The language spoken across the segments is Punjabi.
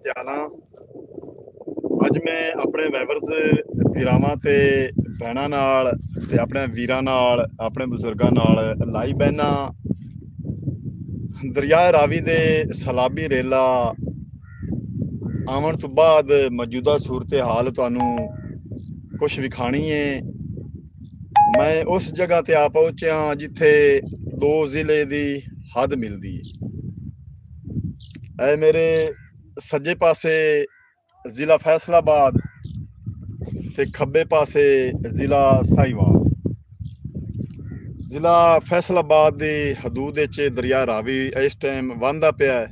ਪਟਿਆਲਾ। ਅੱਜ ਮੈਂ ਆਪਣੇ ਵਾਈਵਰਸ ਵੀਰਾਵਾਂ ਤੇ ਭੈਣਾਂ ਨਾਲ ਤੇ ਆਪਣੇ ਵੀਰਾਂ ਨਾਲ, ਆਪਣੇ ਬਜ਼ੁਰਗਾਂ ਨਾਲ ਲਾਈਵ ਬਹਿਣਾ ਦਰਿਆ ਰਾਵੀ ਦੇ ਸਲਾਬੀ ਰੇਲਾ ਆਉਣ ਤੋਂ ਬਾਅਦ ਮੌਜੂਦਾ ਸੂਰਤ ਹਾਲ ਤੁਹਾਨੂੰ ਕੁਛ ਵਿਖਾਣੀ ਹੈ। ਮੈਂ ਉਸ ਜਗ੍ਹਾ ਤੇ ਆ ਪਹੁੰਚਿਆ ਜਿੱਥੇ ਦੋ ਜ਼ਿਲ੍ਹੇ ਦੀ ਹੱਦ ਮਿਲਦੀ ਹੈ। ਇਹ ਮੇਰੇ ਸੱਜੇ ਪਾਸੇ ਜ਼ਿਲ੍ਹਾ ਫੈਸਲਾਬਾਦ ਤੇ ਖੱਬੇ ਪਾਸੇ ਜ਼ਿਲ੍ਹਾ ਸਾਹੀਵਾਲ। ਜ਼ਿਲ੍ਹਾ ਫੈਸਲਾਬਾਦ ਦੀ ਹਦੂਦ ਵਿੱਚ ਦਰਿਆ ਰਾਵੀ ਇਸ ਟਾਈਮ ਵਹਿੰਦਾ ਪਿਆ ਹੈ।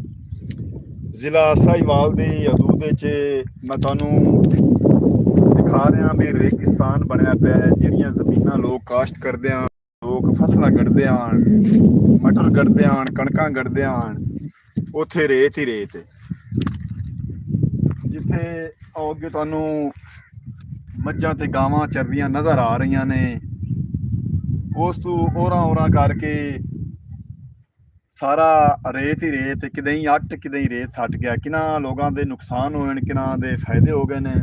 ਜ਼ਿਲ੍ਹਾ ਸਾਹੀਵਾਲ ਦੀ ਹਦੂਦ ਵਿੱਚ ਮੈਂ ਤੁਹਾਨੂੰ ਦਿਖਾ ਰਿਹਾ ਵੀ ਰੇਗਿਸਤਾਨ ਬਣਿਆ ਪਿਆ ਹੈ। ਜਿਹੜੀਆਂ ਜ਼ਮੀਨਾਂ ਲੋਕ ਕਾਸ਼ਤ ਕਰਦੇ ਹਨ, ਲੋਕ ਫਸਲਾਂ ਕੱਢਦੇ ਹਨ, ਮਟਰ ਕੱਢਦੇ ਹਨ, ਕਣਕਾਂ ਕੱਢਦੇ ਹਨ, ਉੱਥੇ ਰੇਤ ਹੀ ਰੇਤ ਹੈ। ਜਿੱਥੇ ਅੱਗੇ ਤੁਹਾਨੂੰ ਮੱਝਾਂ ਤੇ ਗਾਵਾਂ ਚਰਦੀਆਂ ਨਜ਼ਰ ਆ ਰਹੀਆਂ ਨੇ, ਉਸ ਤੋਂ ਔਰਾਂ ਕਰਕੇ ਸਾਰਾ ਰੇਤ ਹੀ ਰੇਤ, ਕਿਤੇ ਹੀ ਅੱਟ ਕਿਤੇ ਹੀ ਰੇਤ ਸੱਟ ਗਿਆ। ਕਿੰਨਾ ਲੋਕਾਂ ਦੇ ਨੁਕਸਾਨ ਹੋਏ ਨੇ, ਕਿੰਨਾ ਦੇ ਫਾਇਦੇ ਹੋ ਗਏ ਨੇ।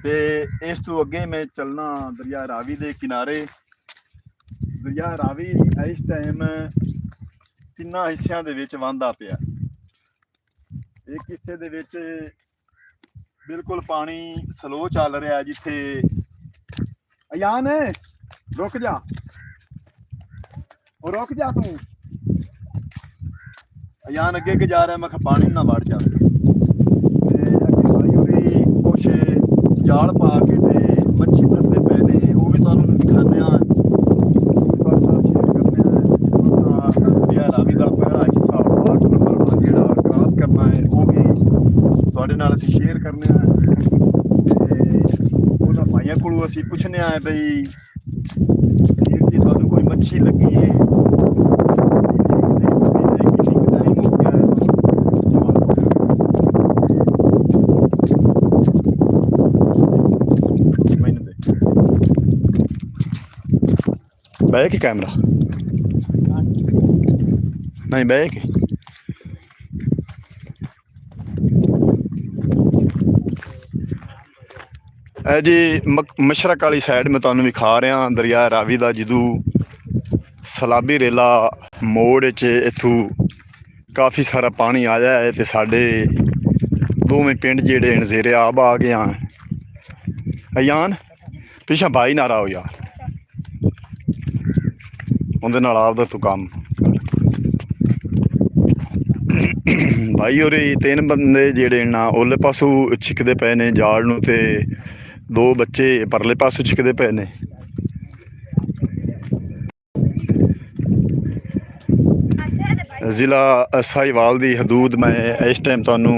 ਤੇ ਇਸ ਤੋਂ ਅੱਗੇ ਮੈਂ ਚੱਲਣਾ ਦਰਿਆ ਰਾਵੀ ਦੇ ਕਿਨਾਰੇ। ਦਰਿਆ ਰਾਵੀ ਇਸ ਟਾਈਮ ਤਿੰਨਾਂ ਹਿੱਸਿਆਂ ਦੇ ਵਿੱਚ ਵਹਿੰਦਾ ਪਿਆ। ਇੱਕ ਹਿੱਸੇ ਦੇ ਵਿੱਚ ਬਿਲਕੁਲ ਪਾਣੀ ਸਲੋ ਚੱਲ ਰਿਹਾ, ਜਿੱਥੇ ਅਯਾਨ ਰੁਕ ਜਾ, ਉਹ ਰੁਕ ਜਾ ਤੂੰ। ਅਯਾਨ ਅੱਗੇ ਜਾ ਰਿਹਾ, ਮੈਂ ਕਿਹਾ ਪਾਣੀ ਨਾ ਵੜ ਜਾ। ਤੇ ਅੱਗੇ ਭਾਈ ਹੋਰੀ ਕੁਛ ਜਾਲ ਪਾ ਕੇ ਤੇ ਮੱਛੀ ਫੜਦੇ ਪਏ ਨੇ, ਉਹ ਵੀ ਤੁਹਾਨੂੰ ਦਿਖਾਉਂਦੇ ਹਾਂ। ਦਰਿਆ ਰਾਵੀ ਦਾ ਪਹਿਲਾ ਹਿੱਸਾ 8 ਨੰਬਰ ਜਿਹੜਾ ਕ੍ਰਾਸ ਕਰਨਾ ਹੈ, ਉਹ ਵੀ ਤੁਹਾਡੇ ਨਾਲ ਅਸੀਂ ਸ਼ੇਅਰ ਕਰਨੇ ਆ। ਤੇ ਉਹਨਾਂ ਭਾਈਆਂ ਕੋਲੋਂ ਅਸੀਂ ਪੁੱਛਣੇ ਆ ਬਈ ਵੀਰ ਜੀ ਤੁਹਾਨੂੰ ਕੋਈ ਮੱਛੀ ਲੱਗੀ ਹੈ, बैक कैमरा नहीं बैक जी मशरक वाली साइड में तुहानू विखा रहा दरिया रावी का जदू सलाबी रेला मोड़ इथू काफ़ी सारा पानी आया है तो साढ़े दोवें पिंड जेड़े नज़ेरे आब आ गए हैं। अयान पिछा भाई ना रहो यार, उहदे नाल आपदा तू काम भाई होरी 3 बंदे जेड़े ना ओले पासों छिकदे पे ने जाल नूं ते 2 बच्चे परले पासों छिकदे पे ने। जिला साहीवाल दी हदूद मैं इस टाइम तुहानू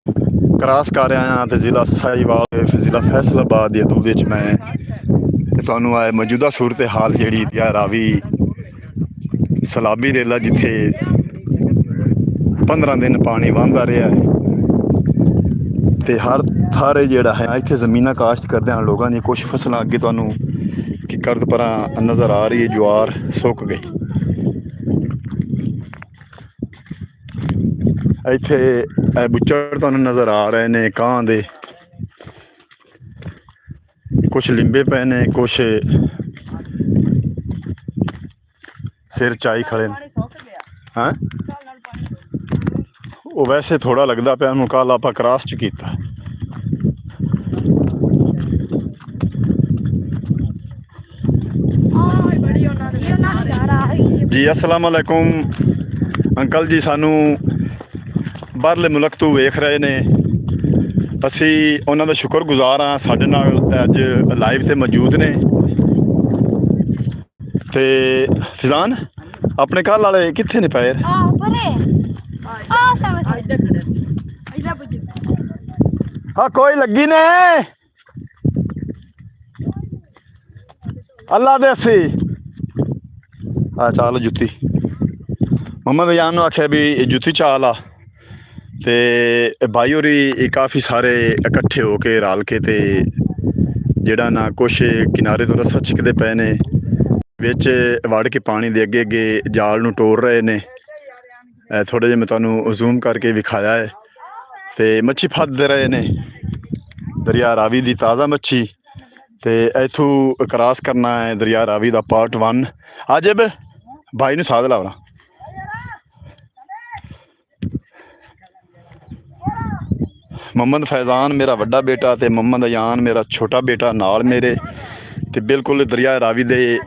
क्रॉस कर रहा हाँ। तो जिला साहीवाल जिला फैसलाबाद की हदूद विच मैं तुहानू मौजूदा सूरत हाल जिहड़ी दरिया रावी सलाबी रेला जिथे 15 दिन पानी वहंदा रहा है। तो हर थारे जिहड़ा है इत्थे जमीनां काश्त करदे हैं लोगों दी। कुछ फसलां अगे तुहानू कि करद परां नज़र आ रही है, ज्वार सुक गई। इत्थे बुच्चड़ तुहानू नज़र आ रहे ने कां दे, कुछ लिंबे पे ने, कुछ सिर चाई खड़े हैं। वो वैसे थोड़ा लगता पाया उन्होंने, कल आप क्रॉस च कीता। जी अस्सलाम वालेकुम अंकल जी, सानू बाहरले मुल्क तो वेख रहे ने, असी उन्हों का शुक्रगुजार हाँ। साडे नाल अज लाइव ते मौजूद ने। ते फिजान अपने घर वाले कित्थे ने पैर? हाँ कोई लगी ने अल्लाह दे सी। हाँ चल जुत्ती मोहम्मद अयान नूं आख्या भी जुत्ती चाल आ। ते भाई होरी काफ़ी सारे इकट्ठे होके रल के ते जिहड़ा ना कुछ किनारे तो रस्सा छिकदे पे ने, विच वड़ के पानी दे अगे अगे जाल नूं टोर रहे ने। थोड़े जे मैं तुहानू जूम करके विखाया है। ਤੇ ਮੱਛੀ ਫੜਦੇ ਰਹੇ ਨੇ ਦਰਿਆ ਰਾਵੀ ਦੀ ਤਾਜ਼ਾ ਮੱਛੀ। ਤੇ ਇੱਥੋਂ ਕ੍ਰਾਸ ਕਰਨਾ ਹੈ ਦਰਿਆ ਰਾਵੀ ਦਾ ਪਾਰਟ 1। ਅਜਬ ਭਾਈ ਨੂੰ ਸਾਧ ਲਾਉਣਾ। ਮੁਹੰਮਦ ਫੈਜ਼ਾਨ ਮੇਰਾ ਵੱਡਾ ਬੇਟਾ ਤੇ ਮੁਹੰਮਦ ਅਯਾਨ ਮੇਰਾ ਛੋਟਾ ਬੇਟਾ ਨਾਲ ਮੇਰੇ। ਤੇ ਬਿਲਕੁਲ ਦਰਿਆ ਰਾਵੀ ਦੇ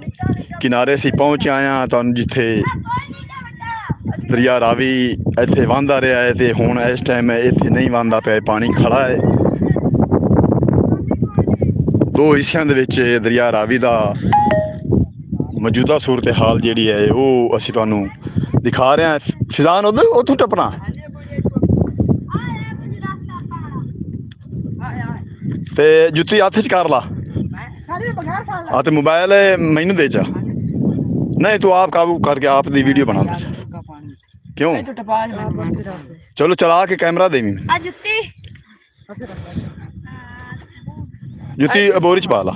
ਕਿਨਾਰੇ ਅਸੀਂ ਪਹੁੰਚ ਆਏ ਹਾਂ। ਤੁਹਾਨੂੰ ਜਿੱਥੇ ਦਰਿਆ ਰਾਵੀ ਇੱਥੇ ਵਹਿੰਦਾ ਰਿਹਾ ਹੈ ਤੇ ਹੁਣ ਇਸ ਟਾਈਮ ਇੱਥੇ ਨਹੀਂ ਵਹਿੰਦਾ ਪਿਆ, ਪਾਣੀ ਖੜਾ ਹੈ। ਦੋ ਹਿੱਸਿਆਂ ਦੇ ਵਿੱਚ ਦਰਿਆ ਰਾਵੀ ਦਾ ਮੌਜੂਦਾ ਸੂਰਤ ਹਾਲ ਜਿਹੜੀ ਹੈ ਉਹ ਅਸੀਂ ਤੁਹਾਨੂੰ ਦਿਖਾ ਰਹੇ ਹਾਂ। ਫਿਜ਼ਾਨ ਉੱਥੋਂ ਟੱਪਣਾ ਤੇ ਜੁੱਤੀ ਹੱਥ 'ਚ ਕਰ ਲਾ ਆ ਤੇ ਮੋਬਾਈਲ ਮੈਨੂੰ ਦੇ ਜਾ। ਨਹੀਂ ਤੂੰ ਆਪ ਕਾਬੂ करके आप दी वीडियो बना दे। क्यों चलो चला के कैमरा दे जुत्ती बोरी च पा ला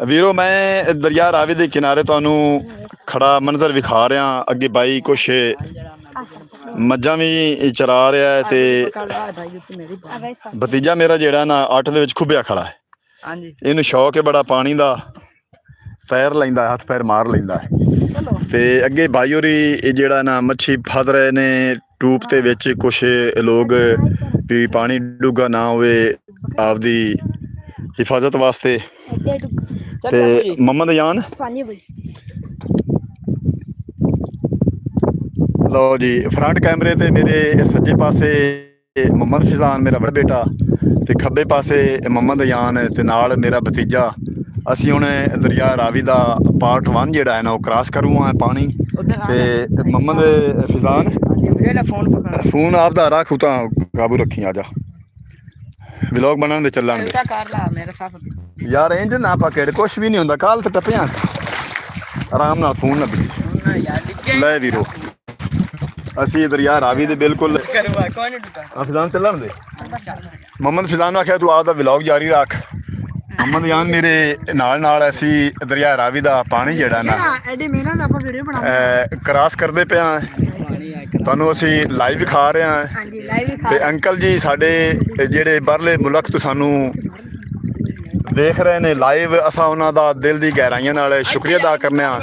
ਵੀਰੋ। ਮੈਂ ਦਰਿਆ ਰਾਵੀ ਦੇ ਕਿਨਾਰੇ ਤੁਹਾਨੂੰ ਖੜਾ ਮੰਜ਼ਰ ਵਿਖਾ ਰਿਹਾ। ਅੱਗੇ ਬਾਈ ਕੁਛ ਮੱਝਾਂ ਵੀ ਚਰਾ ਰਿਹਾ ਹੈ ਤੇ ਭਤੀਜਾ ਮੇਰਾ ਜਿਹੜਾ ਨਾ 8 ਦੇ ਵਿੱਚ ਖੁੱਬਿਆ ਖੜਾ ਹੈ। ਇਹਨੂੰ ਸ਼ੌਕ ਹੈ ਬੜਾ ਪਾਣੀ ਦਾ, ਪੈਰ ਲੈਂਦਾ, ਹੱਥ ਪੈਰ ਮਾਰ ਲੈਂਦਾ ਹੈ। ਤੇ ਅੱਗੇ ਬਾਈ ਹੋਰੀ ਜਿਹੜਾ ਨਾ ਮੱਛੀ ਫੜ ਰਹੇ ਨੇ ਟੂਬ ਦੇ ਵਿੱਚ। ਕੁਛ ਲੋਕ ਵੀ ਪਾਣੀ ਡੂੰਘਾ ਨਾ ਹੋਵੇ ਆਪਦੀ ਹਿਫਾਜ਼ਤ ਵਾਸਤੇ। ਤੇ ਮੁਹੰਮਦ ਅਯਾਨ ਲਓ ਜੀ ਫਰੰਟ ਕੈਮਰੇ ਤੇ ਮੇਰੇ ਸੱਜੇ ਪਾਸੇ ਮੁਹੰਮਦ ਫਿਜ਼ਾਨ ਮੇਰਾ ਵੱਡਾ ਬੇਟਾ ਤੇ ਖੱਬੇ ਪਾਸੇ ਮੁਹੰਮਦ ਅਯਾਨ ਤੇ ਨਾਲ ਮੇਰਾ ਭਤੀਜਾ। ਅਸੀਂ ਹੁਣ ਦਰਿਆ ਰਾਵੀ ਦਾ ਪਾਰਟ 1 ਜਿਹੜਾ ਹੈ ਨਾ ਉਹ ਕ੍ਰਾਸ ਕਰੂਗਾ ਪਾਣੀ। ਤੇ ਮੁਹੰਮਦ ਫਿਜ਼ਾਨ ਫੋਨ ਆਪਦਾ ਰੱਖ ਤਾਂ ਕਾਬੂ ਰੱਖੀ। ਆ ਜਾ ਵਲੌਗ ਬਣਾਉਣ ਦੇ ਚੱਲਾਂਗੇ ਯਾਰ। ਇੰਜ ਨਾ ਆਪਾਂ ਕਿਹੜੇ ਕੁਛ ਵੀ ਨਹੀਂ ਹੁੰਦਾ। ਕੱਲ ਤੇ ਟੱਪਿਆ ਆਰਾਮ ਨਾਲ ਫੋਨ ਨਾ ਬਿਜੀ ਲੈ ਵੀਰੋ। ਅਸੀਂ ਦਰਿਆ ਰਾਵੀ ਦੇ ਬਿਲਕੁਲ ਫਿਜ਼ਾਨ ਚੱਲਣ ਦੇ। ਮੁਹੰਮਦ ਫਿਜ਼ਾਨ ਨੂੰ ਆਖਿਆ ਤੂੰ ਆਪਦਾ ਵਲੌਗ ਜਾਰੀ ਰੱਖ। ਮੁਹੰਮਦ ਅਯਾਨ ਮੇਰੇ ਨਾਲ ਅਸੀਂ ਦਰਿਆ ਰਾਵੀ ਦਾ ਪਾਣੀ ਜਿਹੜਾ ਨਾ ਕ੍ਰਾਸ ਕਰਦੇ ਪਿਆ। ਤੁਹਾਨੂੰ ਅਸੀਂ ਲਾਈਵ ਵਿਖਾ ਰਹੇ ਹਾਂ। ਤੇ ਅੰਕਲ ਜੀ ਸਾਡੇ ਜਿਹੜੇ ਬਾਹਰਲੇ ਮੁਲਕ ਤੋਂ ਸਾਨੂੰ ਦੇਖ ਰਹੇ ਨੇ ਲਾਈਵ, ਅਸਾਂ ਉਹਨਾਂ ਦਾ ਦਿਲ ਦੀ ਗਹਿਰਾਈਆਂ ਨਾਲ ਸ਼ੁਕਰੀਆ ਅਦਾ ਕਰਨੇ ਆ।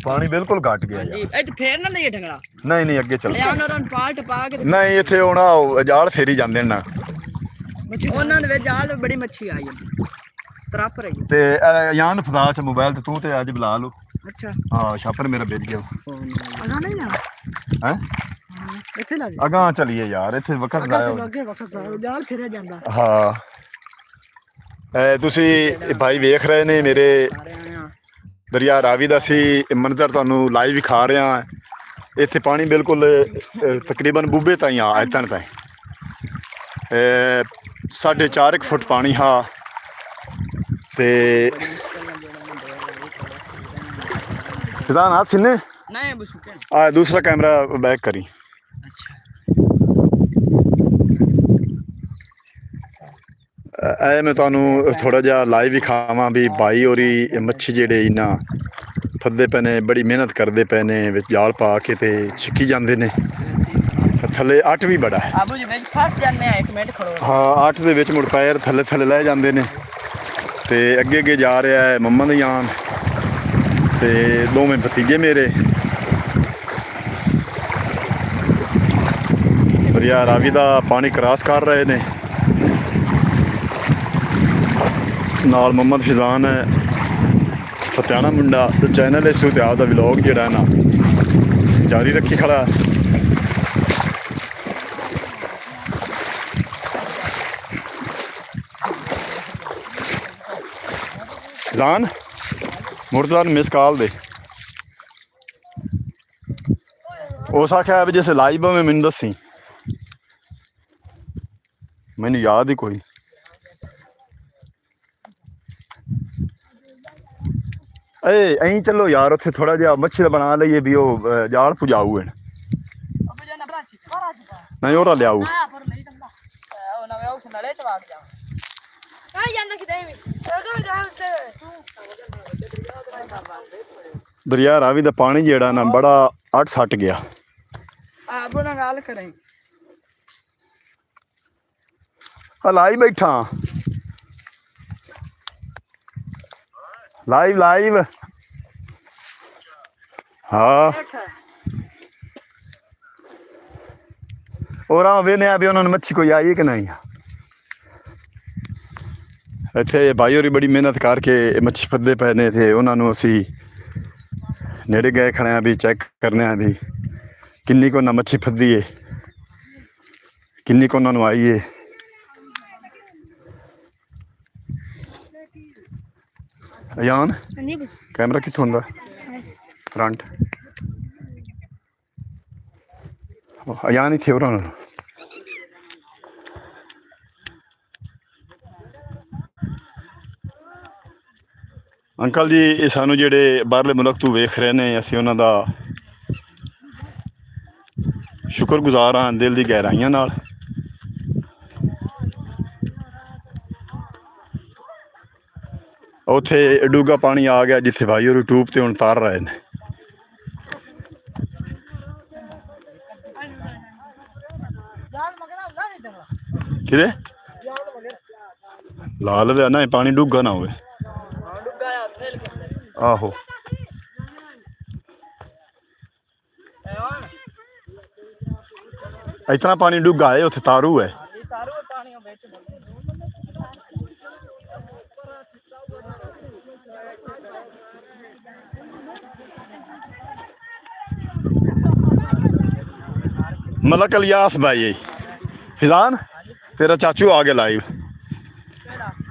ਪਾਣੀ ਬਿਲਕੁਲ ਘਟ ਗਿਆ। ਨਹੀਂ ਨਹੀਂ ਅੱਗੇ ਚੱਲ ਨਹੀਂ ਇੱਥੇ ਹੁਣ ਜਾਲ ਫੇਰੀ ਜਾਂਦੇ ਨਾ ਉਹਨਾਂ ਦੇ ਵਿੱਚ ਜਾਲ ਬੜੀ ਮੱਛੀ ਆਈ ਤੇ ਅਯਾਨ ਫਜ਼ਾ ਚ ਮੋਬਾਈਲ ਤੇ ਤੂੰ ਤੇ ਅੱਜ ਬੁਲਾ ਲਓ। ਅੱਛਾ ਹਾਂ ਛਾਪਰ ਮੇਰਾ ਵੇਚ ਗਿਆ ਅਗਾ ਨਹੀਂ ਆ ਹੈ ਇੱਥੇ ਲੱਗ ਅਗਾ ਚਲੀਏ ਯਾਰ ਇੱਥੇ ਵਕਤ ਜਾਲ ਫਿਰਿਆ ਜਾਂਦਾ। ਹਾਂ ਤੁਸੀਂ ਭਾਈ ਵੇਖ ਰਹੇ ਨੇ ਮੇਰੇ ਦਰਿਆ ਰਾਵੀ ਦਾ ਅਸੀਂ ਮੰਜ਼ਰ ਤੁਹਾਨੂੰ ਲਾਈਵ ਵਿਖਾ ਰਹੇ ਹਾਂ। ਇੱਥੇ ਪਾਣੀ ਬਿਲਕੁਲ ਤਕਰੀਬਨ ਬੂਬੇ ਤਾਈਂ ਆ ਇੱਥਣ ਤਾਈਂ 4.5 ਫੁੱਟ ਪਾਣੀ ਹਾਂ। ਤੇ ਫਿਜ਼ਾਨ हाथ सीने दूसरा कैमरा बैक करी। मैं ਤੁਹਾਨੂੰ ਥੋੜਾ ਜਿਹਾ ਲਾਈਵ ਵਿਖਾਵਾਂ ਵੀ ਭਾਈ ਹੋਰੀ ਮੱਛੀ ਜਿਹੜੇ ਇਹਨਾਂ ਫੱਦੇ ਪਏ ਨੇ, ਬੜੀ ਮਿਹਨਤ ਕਰਦੇ ਪਏ ਨੇ, ਵਿੱਚ ਜਾਲ ਪਾ ਕੇ ਤੇ ਛਿੱਕੀ ਜਾਂਦੇ ਨੇ। ਥੱਲੇ 8 ਵੀ ਬੜਾ ਹੈ। ਹਾਂ 8 ਦੇ ਵਿੱਚ ਮੁੜ ਪੈਰ ਥੱਲੇ ਲੈ ਜਾਂਦੇ ਨੇ। ਤੇ ਅੱਗੇ ਜਾ ਰਿਹਾ ਹੈ ਮੁਹੰਮਦ ਅਯਾਨ ਤੇ ਦੋਵੇਂ ਭਤੀਜੇ ਮੇਰੇ ਦਰਿਆ ਰਾਵੀ ਦਾ ਪਾਣੀ ਕ੍ਰਾਸ ਕਰ ਰਹੇ ਨੇ। ਨਾਲ ਮੁਹੰਮਦ ਫਿਜ਼ਾਨ ਹੈ ਫਤਿਆਣਾ ਮੁੰਡਾ ਤੇ ਚੈਨਲ ਇਸ ਤੇ ਆਪਦਾ ਵਲੌਗ ਜਿਹੜਾ ਨਾ ਜਾਰੀ ਰੱਖੀ ਖੜਾ। ਫਿਜ਼ਾਨ मुर्तज़ा मिस कॉल दे उस आख्या भी जैसे लाइव में मैनू दसी मैनू याद ही कोई। ऐं चलो यार उत्थे थोड़ा जिहा मच्छी दा बना लईए भी वो जाल पुजाऊ है नहीं और लियाऊ दरिया रावी दा पानी जेड़ा ना बड़ा 8 सट गया। आप ना गल करें ਲਾਈ ਬੈਠਾ ਲਾਈਵ ਹਾਂ और वेने भी उन्होंने मच्छी कोई आई है कि नहीं इतने भाई होरी बड़ी मेहनत करके मच्छी फदे पे ने थे उन्होंने असी नेड़े गए खड़े हैं भी चेक करने भी किन्नी को ना मच्छी फदी है किन्नी को उन्होंने आई है अयान कैमरा कित्थों हुंदा फ्रंट अयान ही थे उन्होंने अंकल जी ये सानू जेडे बाहरले मुल्क तो वेख रहे ने असीं उन्हां दा शुक्रगुजार हाँ दिल दी गहराइयां नाल उत्थे डूंगा पानी आ गया जिथे भाई होर ट्यूब ते हुण तार रहे ने किदे लाल वे ना पानी डूगा ना होवे आहो इतना पानी डूगा है उत्थे तारू है मलक इलियास भाई फिजान तेरा चाचू आ गया लाइव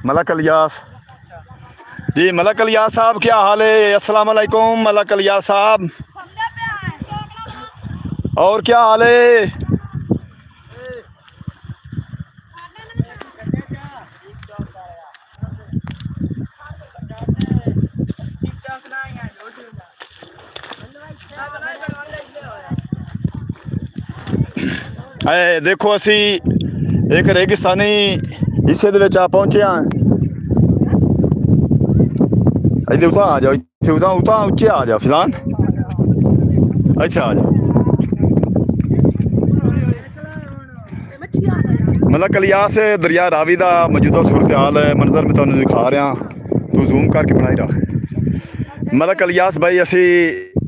मलक इलियास जी मलक इलियास साहब क्या हाल है अस्सलाम वालेकुम मलक इलियास साहब और क्या हाल है देखो असी एक रेगिस्तानी हिस्से दे विच आ पहुंचे हाँ इधर उतां आ जाओ इत्थे उतां उच्चे आ जाओ फिजान इत्थे आ जाओ मलक इलियास दरिया रावी का मौजूदा सूरत हाल मंजर मैं तुहानूं दिखा रहा तू जूम करके बनाई रख मलक इलियास भाई असी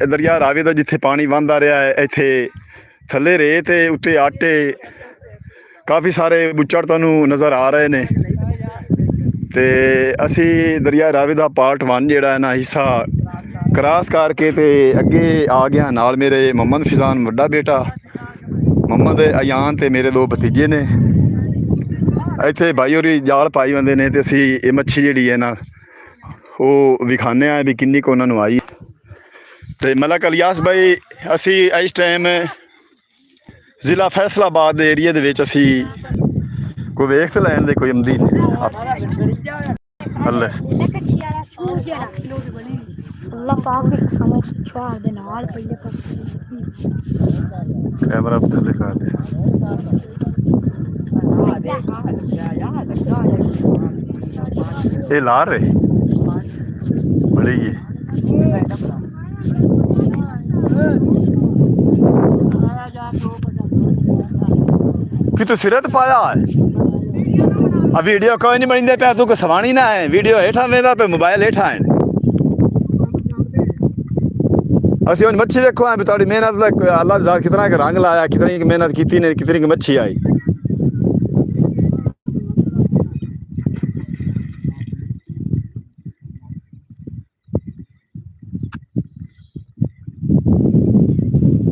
दरिया रावी का जिथे पानी वहंदा रहा है इत्थे थले रेत उत्ते आटे काफ़ी सारे बुच्चड़ तुहानूं नज़र आ रहे ने ते असी दरिया रावी का पार्ट 1 जिहड़ा है ना हिस्सा क्रॉस करके ते अगे आ गया नाल मेरे मोहम्मद फिजान वड्डा बेटा मोहम्मद अयान ते मेरे 2 भतीजे ने इत्थे भाई होरी जाल पाई होंदे ने ते असी ये मच्छी जिहड़ी है ना वो विखाने भी किन्नी को उन्होंने आई ते मलक इलियास भाई असी इस टाइम जिला फैसलाबाद एरिए दे विच असी कोई वेख तो लैन दे कोई आमदी अल्लाह पाक दी कसम छुआर दे नाल पहले कैमरा थल्ले कर ये ला रहे बड़ी ये कि तू सिरत पाया है अब वीडियो कोई नहीं बनी पे तू सवानी ना है वीडियो हेठा वेंदा पे मोबाइल हेठा है असी हुण मच्छी देखो भी थोड़ी मेहनत अल्लाह ज़ात कितना का रंग लाया कितनी मेहनत की ने कितनी की मच्छी आई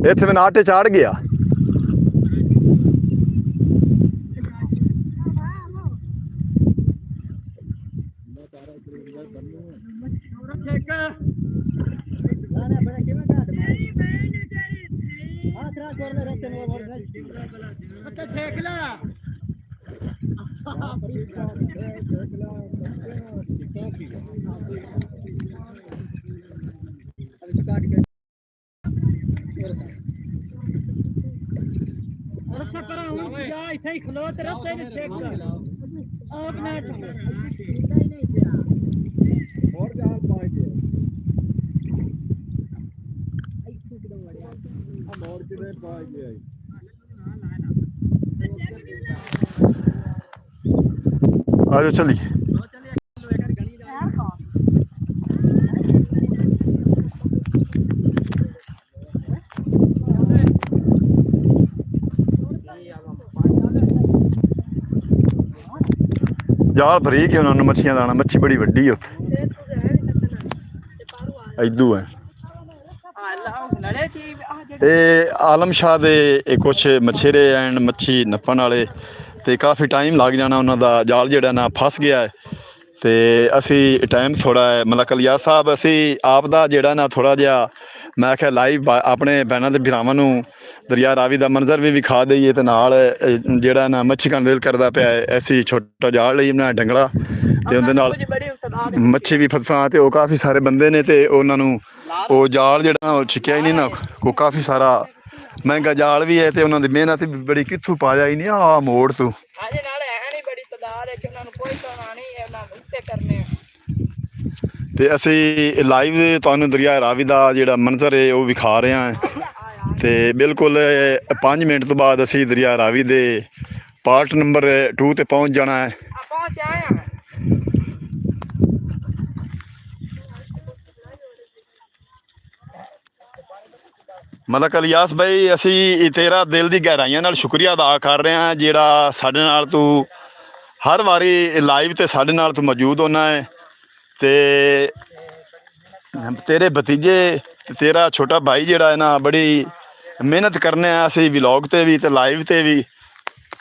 इत्थे मैंने आटे चाड़ गया जाओ चलिए। जाल फरीक है उन्होंने मच्छियां लाना, मच्छी बड़ी वड्डी है उत्थे इदू है। ਇਹ ਆਲਮ ਸ਼ਾਹ ਦੇ ਕੁਛ ਮਛੇਰੇ ਐਂਡ ਮੱਛੀ ਨੱਪਣ ਵਾਲੇ ਤੇ ਕਾਫੀ ਟਾਈਮ ਲੱਗ ਜਾਣਾ ਉਹਨਾਂ ਦਾ ਜਾਲ ਜਿਹੜਾ ਨਾ ਫਸ ਗਿਆ ਹੈ ਤੇ ਅਸੀਂ ਟਾਈਮ ਥੋੜਾ ਹੈ ਮਲਕ ਇਲਿਆਸ ਸਾਹਿਬ ਅਸੀਂ ਆਪ ਦਾ ਜਿਹੜਾ ਨਾ ਥੋੜਾ ਜਿਹਾ ਮੈਂ ਕਿਹਾ ਲਾਈਵ ਆਪਣੇ ਭੈਣਾਂ ਦੇ ਭਰਾਵਾਂ ਨੂੰ ਦਰਿਆ ਰਾਵੀ ਦਾ ਮੰਜ਼ਰ ਵੀ ਵਿਖਾ ਦਈਏ ਤੇ ਨਾਲ ਜਿਹੜਾ ਨਾ ਮੱਛੀ ਖਾਣ ਦਿਲ ਕਰਦਾ ਪਿਆ ਐਸੀ ਛੋਟਾ ਜਾਲ ਲਈ ਬਣਾ ਡੰਗਲਾ ਤੇ ਉਹਦੇ ਨਾਲ ਮੱਛੀ ਵੀ ਫਸਾਂ ਤੇ ਉਹ ਕਾਫੀ ਸਾਰੇ ਬੰਦੇ ਨੇ ਤੇ ਉਹਨਾਂ ਨੂੰ ਉਹ ਜਾਲ ਜਿਹੜਾ ਉਹ ਛਿਕਿਆ ਹੀ ਨਹੀਂ ਨਾ ਕੋ ਕਾਫੀ ਸਾਰਾ ਮਹਿੰਗਾ ਜਾਲ ਵੀ ਹੈ ਤੇ ਉਹਨਾਂ ਦੀ ਮਿਹਨਤ ਵੀ ਬੜੀ ਕਿੱਥੋਂ ਪਾਇਆ ਹੀ ਨਹੀਂ ਆ ਮੋੜ ਤੂੰ ਤੇ ਅਸੀਂ ਲਾਈਵ ਤੁਹਾਨੂੰ ਦਰਿਆ ਰਾਵੀ ਦਾ ਜਿਹੜਾ ਮੰਜ਼ਰ ਹੈ ਉਹ ਵਿਖਾ ਰਹੇ ਹਾਂ ਤੇ ਬਿਲਕੁਲ 5 ਮਿੰਟ ਤੋਂ ਬਾਅਦ ਅਸੀਂ ਦਰਿਆ ਰਾਵੀ ਦੇ ਪਾਰਟ ਨੰਬਰ 2 ਤੇ ਪਹੁੰਚ ਜਾਣਾ ਹੈ। ਮਲਕ ਇਲਿਆਸ ਭਾਈ ਅਸੀਂ ਤੇਰਾ ਦਿਲ ਦੀ ਗਹਿਰਾਈਆਂ ਨਾਲ ਸ਼ੁਕਰੀਆ ਅਦਾ ਕਰ ਰਹੇ ਹਾਂ ਜਿਹੜਾ ਸਾਡੇ ਨਾਲ ਤੂੰ ਹਰ ਵਾਰੀ ਲਾਈਵ ਤੇ ਸਾਡੇ ਨਾਲ ਤੂੰ ਮੌਜੂਦ ਹੋਣਾ ਹੈ ਤੇ ਤੇਰੇ ਭਤੀਜੇ ਤੇਰਾ ਛੋਟਾ ਭਾਈ ਜਿਹੜਾ ਹੈ ਨਾ ਬੜੀ ਮਿਹਨਤ ਕਰਨੇ ਆ ਅਸੀਂ ਵਲੌਗ ਤੇ ਵੀ ਤੇ ਲਾਈਵ ਤੇ ਵੀ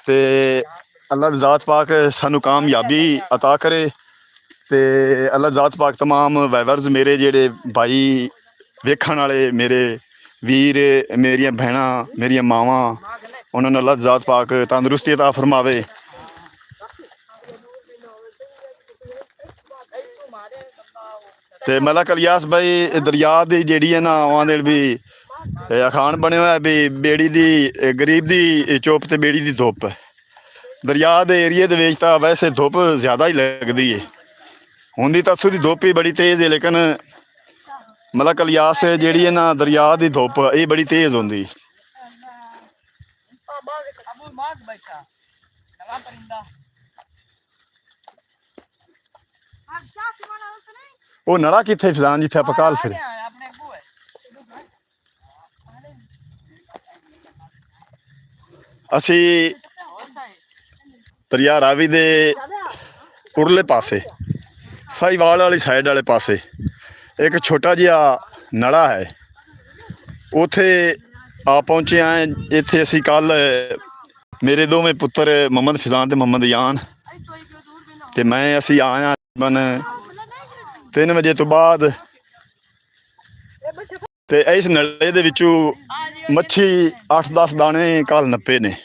ਤੇ ਅੱਲਾ ਦੀ ਜ਼ਾਤ ਪਾਕ ਸਾਨੂੰ ਕਾਮਯਾਬੀ ਅਤਾ ਕਰੇ ਤੇ ਅੱਲਾ ਦੀ ਜ਼ਾਤ ਪਾਕ तमाम ਵਾਈਵਰਸ ਮੇਰੇ ਜਿਹੜੇ ਭਾਈ ਵੇਖਣ ਵਾਲੇ ਮੇਰੇ ਵੀਰ ਮੇਰੀਆਂ ਭੈਣਾਂ ਮੇਰੀਆਂ ਮਾਵਾਂ ਉਹਨਾਂ ਨੂੰ ਅੱਲਾ ਦੀ ਜ਼ਾਤ ਪਾਕ ਤੰਦਰੁਸਤੀ ਅਤਾ ਫਰਮਾਵੇ। ਤੇ ਮਲਕ ਇਲਿਆਸ ਭਾਈ ਦਰਿਆ ਦੀ ਜਿਹੜੀ ਹੈ ਨਾ ਆਉਂਦੇ ਵੀ ਅਖਾਣ ਬਣਿਆ ਹੋਇਆ ਵੀ ਬੇੜੀ ਦੀ ਗਰੀਬ ਦੀ ਚੁੱਪ ਤੇ ਬੇੜੀ ਦੀ ਧੁੱਪ ਦਰਿਆ ਦੇ ਏਰੀਏ ਦੇ ਵਿੱਚ ਤਾਂ ਵੈਸੇ ਧੁੱਪ ਜ਼ਿਆਦਾ ਹੀ ਲੱਗਦੀ ਹੈ ਹੁੰਦੀ ਤਾਂ ਸੁਦੀ ਧੁੱਪ ਹੀ ਬੜੀ ਤੇਜ਼ ਹੈ ਲੇਕਿਨ ਮਲਕ ਇਲਿਆਸ ਜਿਹੜੀ ਹੈ ਨਾ ਦਰਿਆ ਦੀ ਧੁੱਪ ਇਹ ਬੜੀ ਤੇਜ਼ ਹੁੰਦੀ। ਉਹ ਨੜਾ ਕਿੱਥੇ ਫਿਲਾਨ ਜਿੱਥੇ ਆਪਾਂ ਕੱਲ ਫਿਰ ਅਸੀਂ ਦਰਿਆ ਰਾਵੀ ਦੇ ਉਰਲੇ ਪਾਸੇ ਸਾਈਵਾਲ ਵਾਲੀ ਸਾਈਡ ਵਾਲੇ ਪਾਸੇ ਇੱਕ ਛੋਟਾ ਜਿਹਾ ਨਲਾ ਹੈ ਉੱਥੇ ਆ ਪਹੁੰਚੇ ਹਾਂ। ਇੱਥੇ ਅਸੀਂ ਕੱਲ ਮੇਰੇ ਦੋਵੇਂ ਪੁੱਤਰ ਮੁਹੰਮਦ ਫਿਜ਼ਾਨ ਤੇ ਮੁਹੰਮਦ ਯਾਨ ਤੇ ਮੈਂ ਅਸੀਂ ਆਇਆ ਤਕਰੀਬਨ 3 ਵਜੇ ਤੋਂ ਬਾਅਦ ਤੇ ਇਸ ਨਲੇ ਦੇ ਵਿੱਚੋਂ ਮੱਛੀ 8-10 ਦਾਣੇ ਕੱਲ ਨੱਪੇ ਨੇ।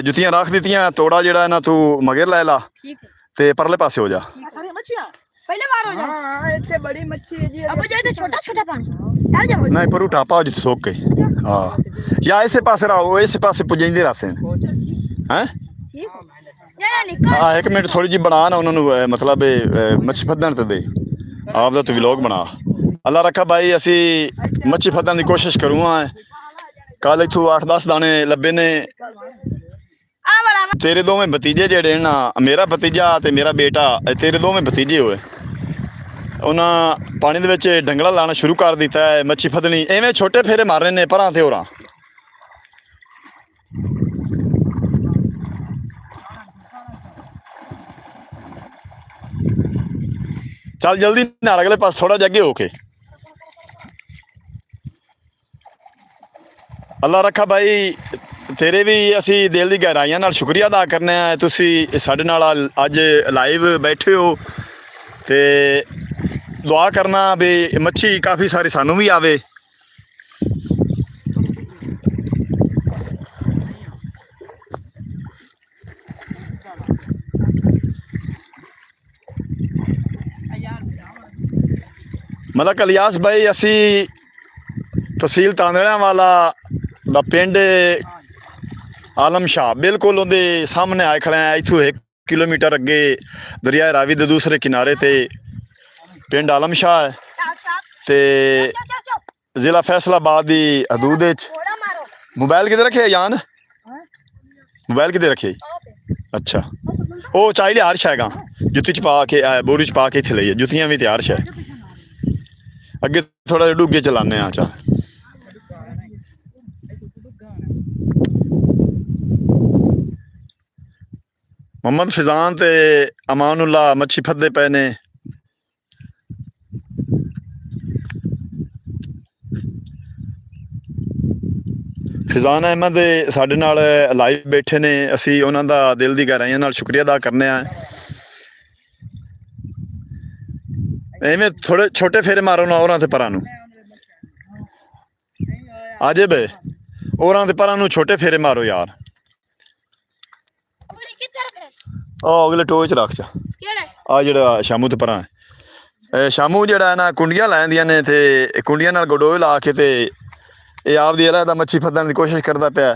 ਜੁੱਤੀਆਂ ਰੱਖ ਦਿੱਤੀਆਂ ਤੋੜਾ ਜਿਹੜਾ ਨਾ ਤੂੰ ਮਗਰ ਲੈ ਲਾ ਤੇ ਪਰਲੇ ਪਾਸੇ ਹੋ ਜਾ। पहले बार हो जा। हां इससे बड़ी मच्छी है जी। अब जो छोटा छोटा पानी चल जा नहीं पर टापा जित सोक के हां या ऐसे पास रहो ऐसे पासे पुजेंदे रासे हैं हाँ 1 मिनट थोड़ी जी बना ना उन्होंने मतलब मच्छी फदन ते दे आप दा तो व्लॉग बना अल्लाह रखा भाई असी मच्छी फदन की कोशिश करूँगा कल इथों 8-10 दाने लब्बे ने। तेरे दोवें भतीजे जेड़े ना मेरा भतीजा ते मेरा बेटा तेरे दोवें भतीजे होए उन्हें पानी दे विच डंगला लाना शुरू कर दिता है मच्छी फदनी एवें छोटे फेरे मारने ने परां ते होरां। चल जल्दी नाल अगले पास थोड़ा जगे होके अल्लाह रखा भाई तेरे भी असी दिल की गहराइयां नाल शुक्रिया अदा करने तुसी साडे नाल अज लाइव बैठे हो ते दुआ करना भी मच्छी काफ़ी सारी सानू भी आवे। मलक इलियास भाई असी तहसील तांदड़ियां वाला दा पिंड आलम शाह बिल्कुल उहदे सामने आए खड़े हैं। इथों 1 किलोमीटर अगे दरिया रावी के दूसरे किनारे ते पिंड आलम शाह है ते जिला फैसलाबाद की हदूद। मोबाइल किधर रखे जान मोबाइल किधर रखे अच्छा ओ चाही लिया हर्ष हैगा जुत्ती च पा के बोरी च पा के इत्थे लेइए जुत्तियां भी ते हर्ष है अगे थोड़ा जिहा डुगे चलाने चल मोहम्मद फिजान ते अमानुल्ला मच्छी फदे पे ने फिजान अहमद साडे नाल लाइव बैठे ने असी उन्हां दा दिल दी गहराइयां नाल शुक्रिया अदा करने एवें थोड़े छोटे फेरे मारो ना औरां ते परां नूं आजिब औरां ते परां नूं छोटे फेरे मारो यार अगले टोए च रख आ जेड़ा शामू ते परां शामू जेड़ा है ना कुंडियां लैंदियां ने ते कुंडियां नाल गडोए ला के ते ये आप दी अलग मच्छी फदन की कोशिश करता पिया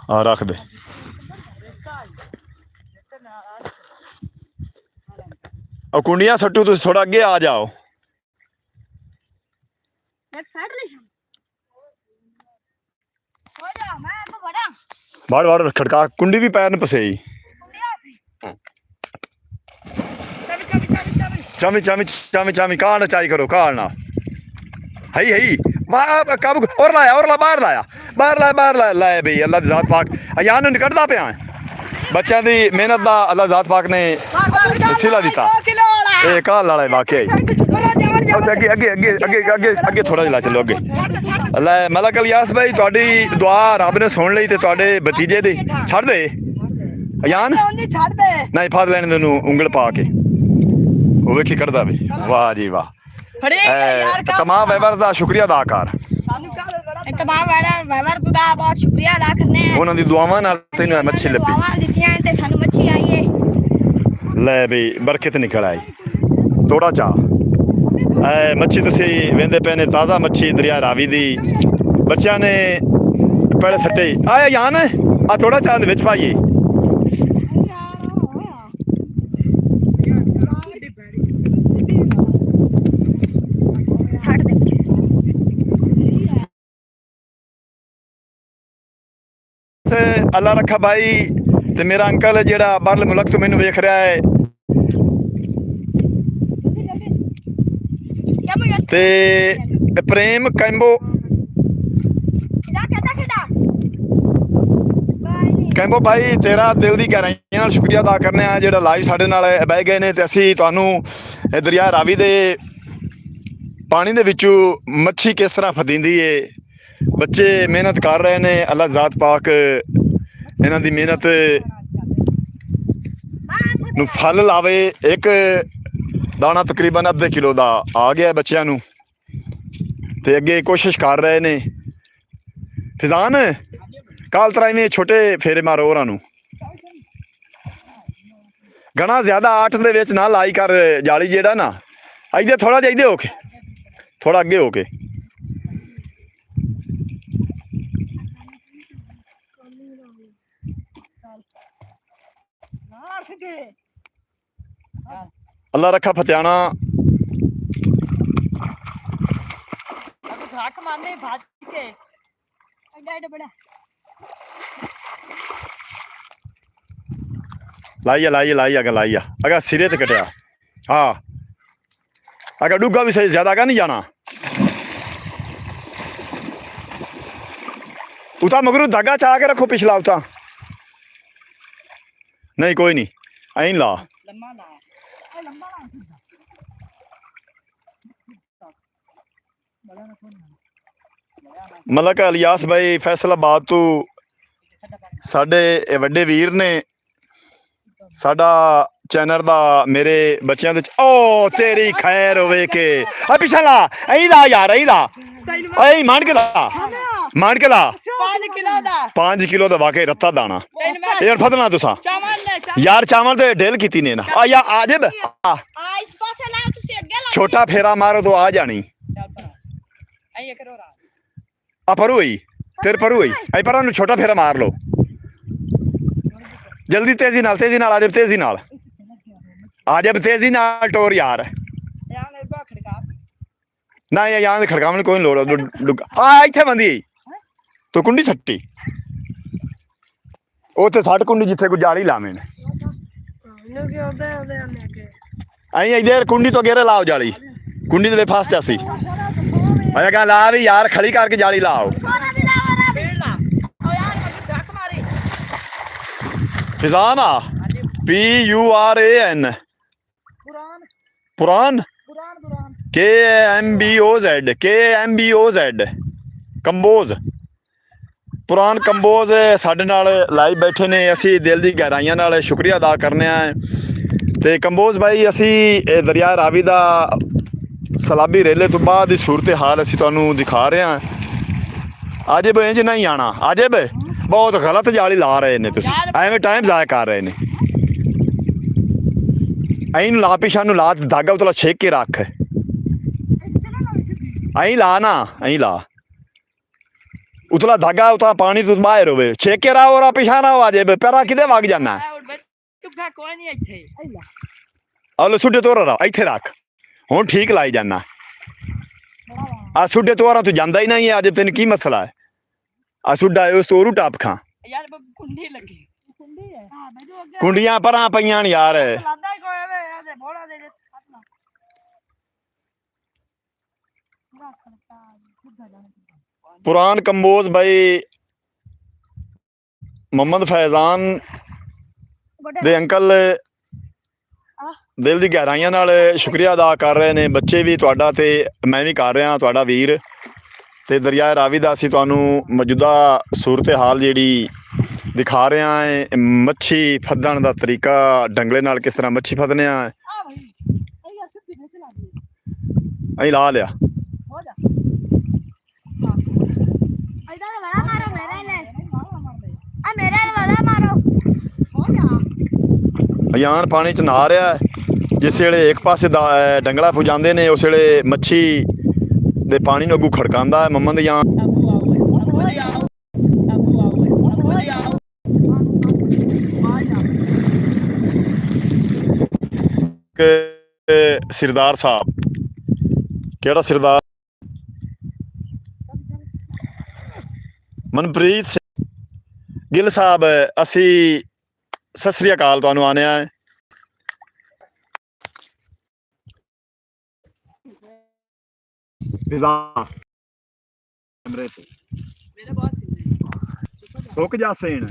हाँ रख दे और कुंडियां सट्टू तुम थोड़ा अगे आ जाओ बाड़ बाड़ खड़का कुंडी भी पैर न पसेई चामी चामी चामी चामी काल चाई करो काल ना हई हई कब और लाया बाहर लाया लाया भाई अल्लाह दी जात पाक अयान निकलदा पे बच्चों की मेहनत का अल्लाह जात पाक ने वसीला दिता ये काल वाला वाकई अगे अगे अगे अगे अगे अगे थोड़ा जिहा चलो अगे लै मलक इलियास भाई तुहाडी दुआ रब ने सुन लई ते तुहाडे भतीजे दी छड़ दे अयान नहीं फद लैने दे उंगल पा के वो वेखी कढ़दा भी वाह जी वाह तमाम वेवर दा शुक्रिया अदा कर तमाम वेवर दा बहुत शुक्रिया अदा करने उन्हां दी दुआवां नाल तैनूं मच्छी लभी दुआवां दित्तियां ते सानू मच्छी आई है ले बई बरकत निकल आई थोड़ा चा मच्छी तुसी वेंदे पे ने ताज़ा मच्छी दरिया रावी दी बच्चों ने पहले सट्टे आया यान आ थोड़ा चा दे विच पाइए अल्लाह रखा भाई ते मेरा अंकल जेड़ा बाहरले मुल्क तो मैनू वेख रहा है ते प्रेम कैंबो कैंबो भाई तेरा दिल दी गहराइयां नाल शुक्रिया अदा करने जेड़ा लाइव साडे नाल बह गए ने ते असी तुहानू दरिया रावी दे पानी दे विचों मच्छी किस तरह फदींदी है बच्चे मेहनत कर रहे ने अल्लाह जात पाक इन्हां दी मेहनत नूं फल लावे एक दाना तकरीबन अद्धे किलो का आ गया बच्चों नूं ते अगे कोशिश कर रहे ने फिजान काल तरह में छोटे फेरे मारो होरां नूं घना ज्यादा 8 दे विच ना लाई कर जाली जेड़ा ना इधर थोड़ा जिहा इधर होके थोड़ा अगे होके अल्लाह रखा फतियाना लाइया लाइया लाइया अगर लाइया अगर सिरे ते कटिया हाँ अगर डूगा भी सही ज्यादा का नहीं जाना उता मगरू धागा चाह के रखो पिछला उता नहीं कोई नहीं आई ला मलक इलियास भाई फैसलाबाद तो साडे वड्डे वीर ने साडा चैनल दा मेरे बच्चों दे ओ तेरी खैर होवे के आ पिछा ला ऐ ला यार ऐ ला ऐ मान के ला 5 किलो दा वाकई रत्ता दाना यार फदना तुसा यार चावल ते ढेल कीती ने ना आ या आजिब इस पासे ला तुसी अगे ला छोटा फेरा मारो तो आ जानी आ परू हुई तेरे परू हुई आई पर छोटा फेरा मार लो जल्दी तेजी नाल आ जा तेजी नाल टोर यार ना यार खड़कावन कोई लोड़ आ इत्थे बंदी ਤੂੰ ਕੁੰਡੀ ਸੱਟੀ ਉੱਥੇ ਸੱਟ ਕੁੰਡੀ ਜਿੱਥੇ ਕੋਈ ਜਾਲੀ ਲਾਵੇਂ ਨੇ ਇਹਨੂੰ ਕੀ ਉਹਦੇ ਉਹਦੇ ਆਨੇ ਅੱਗੇ ਅਸੀਂ ਇਧਰ ਕੁੰਡੀ ਤੋਂ ਗੇਰੇ ਲਾਓ ਜਾਲੀ ਕੁੰਡੀ ਦੇ ਫਸ ਤੇ ਅਸੀਂ ਮੈਂ ਕਹਾਂ ਲਾ ਵੀ ਯਾਰ ਖੜੀ ਕਰਕੇ ਜਾਲੀ ਲਾਓ ਫਿਜ਼ਾਨ ਆ PURAN ਪੁਰਾਨ KMBOZ ਕੰਬੋਜ਼ ਪੁਰਾਨ ਕੰਬੋਜ਼ ਸਾਡੇ ਨਾਲ ਲਾਈਵ ਬੈਠੇ ਨੇ ਅਸੀਂ ਦਿਲ ਦੀ ਗਹਿਰਾਈਆਂ ਨਾਲ ਸ਼ੁਕਰੀਆ ਅਦਾ ਕਰਨੇ ਆ ਤੇ ਕੰਬੋਜ਼ ਭਾਈ ਅਸੀਂ ਦਰਿਆ ਰਾਵੀ ਦਾ ਸਲਾਬੀ ਰੇਲੇ ਤੋਂ ਬਾਅਦ ਦੀ ਸੂਰਤ ਹਾਲ ਅਸੀਂ ਤੁਹਾਨੂੰ ਦਿਖਾ ਰਹੇ ਹਾਂ ਅਜੇ ਇੰਜ ਨਹੀਂ ਆਣਾ ਅਜੇ ਬਹੁਤ ਗਲਤ ਜਾਲੀ ਲਾ ਰਹੇ ਨੇ ਤੁਸੀਂ ਐਵੇਂ ਟਾਈਮ ਜ਼ਾਇਆ ਕਰ ਰਹੇ ਨੇ ਐਨ ਲਾ ਪਿਛਾ ਨੂੰ ਲਾ ਧਾਗਾ ਉਤਲਾ ਛੇਕ ਕੇ ਰੱਖ ਐਂ ਲਾ ਨਾ ਐਂ ਲਾ ਉਤਲਾ ਧਾਗਾ ਉਤਲਾ ਪਾਣੀ ਤੋਂ ਬਾਹਰ ਹੋਵੇ ਛੇਕ ਕੇ ਰਾਓ ਰਾ ਪਿਛਾ ਨਾ ਹੋ ਅਜੇ ਪੈਰਾ ਕਿਤੇ ਵਗ ਜਾਣਾ ਕੋਈ ਨਹੀਂ ਇੱਥੇ ਆਲੋ ਸੁੱਡੇ ਤੋਰਾ ਰਾ ਇੱਥੇ ਰੱਖ ਹੁਣ ਠੀਕ ਲਾਈ ਜਾਣਾ ਆ ਸੁੱਡੇ ਤੋਰਾ ਤੂੰ ਜਾਂਦਾ ਹੀ ਨਹੀਂ ਹੈ ਅੱਜ ਤੈਨੂੰ ਕੀ ਮਸਲਾ ਹੈ ਆ ਸੁੱਡਾ ਉਸ ਤੋਂ ਰੂ ਟਾਪ ਖਾਂ ਯਾਰ ਕੁੰਡੀ ਲੱਗੀ ਕੁੰਡੀ ਹੈ ਹਾਂ ਮੈਨੂੰ ਅੱਗੇ ਕੁੰਡੀਆਂ ਪਰਾਂ ਪਈਆਂ ਨੇ ਯਾਰ ਲਾਦਾ ਕੋਈ ਵੇ ਇਹਦੇ ਬੋੜਾ ਦੇ ਪੁਰਾਨ ਕੰਬੋਜ਼ ਭਾਈ ਮੁਹੰਮਦ ਫੈਜ਼ਾਨ ਦੇ ਅੰਕਲ ਦਿਲ ਦੀ ਗਹਿਰਾਈਆਂ ਨਾਲ ਸ਼ੁਕਰੀਆ ਅਦਾ ਕਰ ਰਹੇ ਨੇ ਬੱਚੇ ਵੀ ਤੁਹਾਡਾ ਤੇ ਮੈਂ ਵੀ ਕਰ ਰਿਹਾ ਤੁਹਾਡਾ ਵੀਰ ਤੇ ਦਰਿਆ ਰਾਵੀ ਦਾ ਅਸੀਂ ਤੁਹਾਨੂੰ ਮੌਜੂਦਾ ਸੂਰਤ ਹਾਲ ਜਿਹੜੀ ਦਿਖਾ ਰਹੇ ਹਾਂ ਮੱਛੀ ਫੱਦਣ ਦਾ ਤਰੀਕਾ ਡੰਗਲੇ ਨਾਲ ਕਿਸ ਤਰ੍ਹਾਂ ਮੱਛੀ ਫੱਦਨੇ ਆ ਅਸੀਂ ਲਾ ਲਿਆ ਅਯਾਨ ਪਾਣੀ ਚ ਨਹਾ ਰਿਹਾ ਜਿਸ ਵੇਲੇ ਇੱਕ ਪਾਸੇ ਡੰਗਲਾ ਪੁਜਾਂਦੇ ਨੇ ਉਸ ਵੇਲੇ ਮੱਛੀ ਦੇ ਪਾਣੀ ਨੂੰ ਅੱਗੂ ਖੜਕਾਉਂਦਾ ਹੈ ਮੰਮਾ ਦੇ ਯਾਨ ਸਰਦਾਰ ਸਾਹਿਬ ਕਿਹੜਾ ਸਰਦਾਰ ਮਨਪ੍ਰੀਤ ਸਿੰਘ ਗਿੱਲ ਸਾਹਿਬ ਅਸੀਂ ਸਤਿ ਸ੍ਰੀ ਅਕਾਲ ਤੁਹਾਨੂੰ ਆਨਿਆ ਹੈ ਸੁੱਕ ਜਾ ਸੇਣ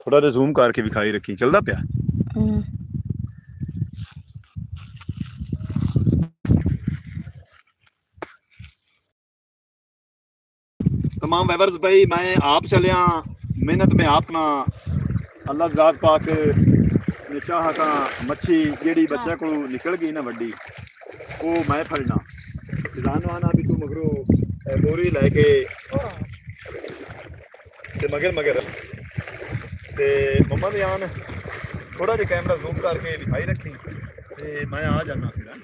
ਥੋੜਾ ਜਿਹਾ ਜ਼ੂਮ ਕਰਕੇ ਵਿਖਾਈ ਰੱਖੀ ਚੱਲਦਾ ਪਿਆ तमाम वेवर्स भाई मैं आप चलिया मेहनत में आपना अल्लाह ज़ात पाक ने चाहा का मच्छी जेड़ी बच्चे को निकल गई ना वड्डी वो मैं फड़ना जानवाना भी तू मगरो बोरी लैके ते मगर ते मम्मा दे आन थोड़ा जिहा कैमरा जूम करके दिखाई रखी ते मैं आ जाना फिर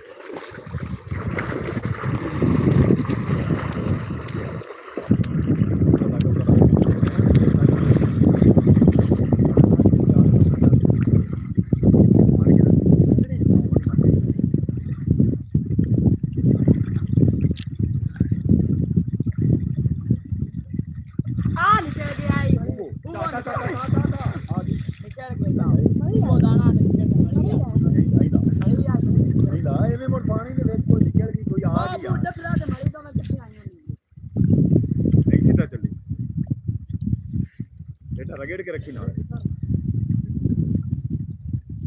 रगेड़ के रखी ना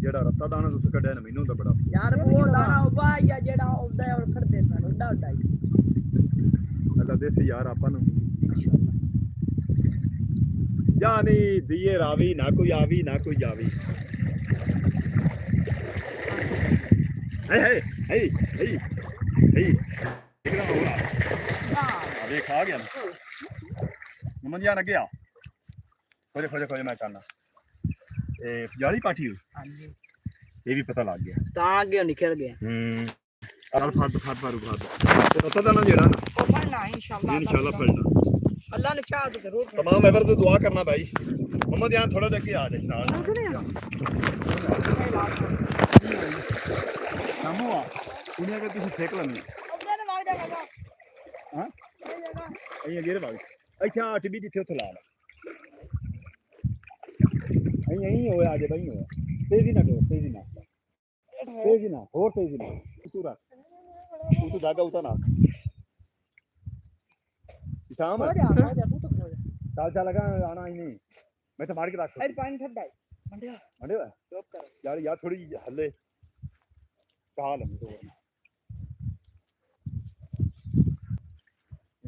जेड़ा रत्ता दाना तुस कड्या ना मैनू तो बड़ा यार वो दाना उबा या जेड़ा उड़दा है और खड़ देता है उड़ा उड़ा अल्लाह देसी यार आपन जानी दिए रावी ना कोई आवी ना कोई जावी हे हे हे हे हे देखना होगा अबे खा गया मोहम्मद यार गया खोजे खोजे खोजे मैं चाहना जाली पाठी हाँ जी ये भी पता लग गया ता आगे निकल गया चल फट फट मारू फट तो पता ना जेड़ा ना ओ पढ़ना इंशाल्लाह पढ़ना अल्लाह ने चाह तो जरूर तमाम मेंबर से दुआ करना भाई मोहम्मद यार थोड़ा देख के आ जाए सामू आ उन्हें अगर किसी छेक लेनी ਅਹੀਂ ਅਗੇ ਰਵਾ ਅੱਛਾ ਟਿੱਬੀ ਜਿੱਥੇ ਉੱਥੇ ਲਾ ਅਹੀਂ ਹੋਇਆ ਅਜੇ ਤਾਂ ਹੀ ਹੋਇਆ ਤੇਜ਼ੀ ਨਾਲ ਹੋਰ ਤੇਜ਼ੀ ਨਾਲ ਤੂੰ ਰੱਖ ਤੂੰ ਧਾਗਾ ਉਤਾਰ ਨਾ ਸ਼ਾਮ हो जा तू तो हो जा ਚੱਲ ਲਗਾ ਆਣਾ ਹੀ ਨਹੀਂ ਮੈਂ ਤਾਂ ਮਾਰ ਕੇ ਰੱਖ अरे पानी ठंडा है मंडिया ਮੰਡੇ ਵਾ स्टॉप कर ਯਾਰ ਥੋੜੀ ਜਿਹੀ ਹੱਲੇ ਕਾਲ ਲੰਮ ਤੋਂ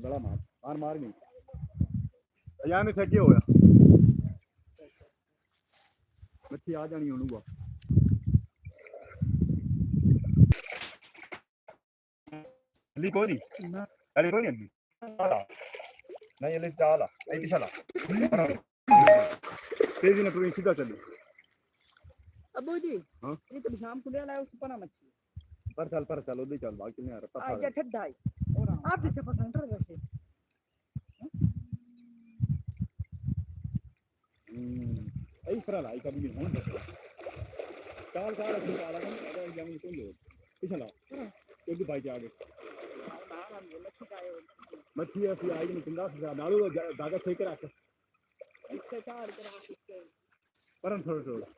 ਬੜਾ ਮਾਰ ਨਹੀਂ ਅਜਾਂ ਨੇ ਠੱਗੇ ਹੋਇਆ ਮੱਛੀ ਆ ਜਾਣੀ ਉਹਨੂੰ ਅਲੀ ਕੋਈ ਨਹੀਂ ਅਲੀ ਕੋਈ ਨਹੀਂ ਨਹੀਂ ਅਲੀ ਚਾਲ ਆ ਇਹ ਪਿਛਾ ਲਾ तेजी ना पूरी सीधा चली अबू जी हां ये तो शाम को ले आया उसको पना मच्छी पर चल उधर चल बाकी नहीं आ रहा आ जा ठड्डा है और आप किसे परसेंटर वैसे ऐ फरा लाई कभी नहीं होने चाल सारा कुछ आ रहा है अगर जमीन तो लो पिछला क्योंकि भाई के आगे मच्छी ऐसी आई नहीं 50 नालू दागा फेंक रख इससे चार करा सकते परम थोड़ा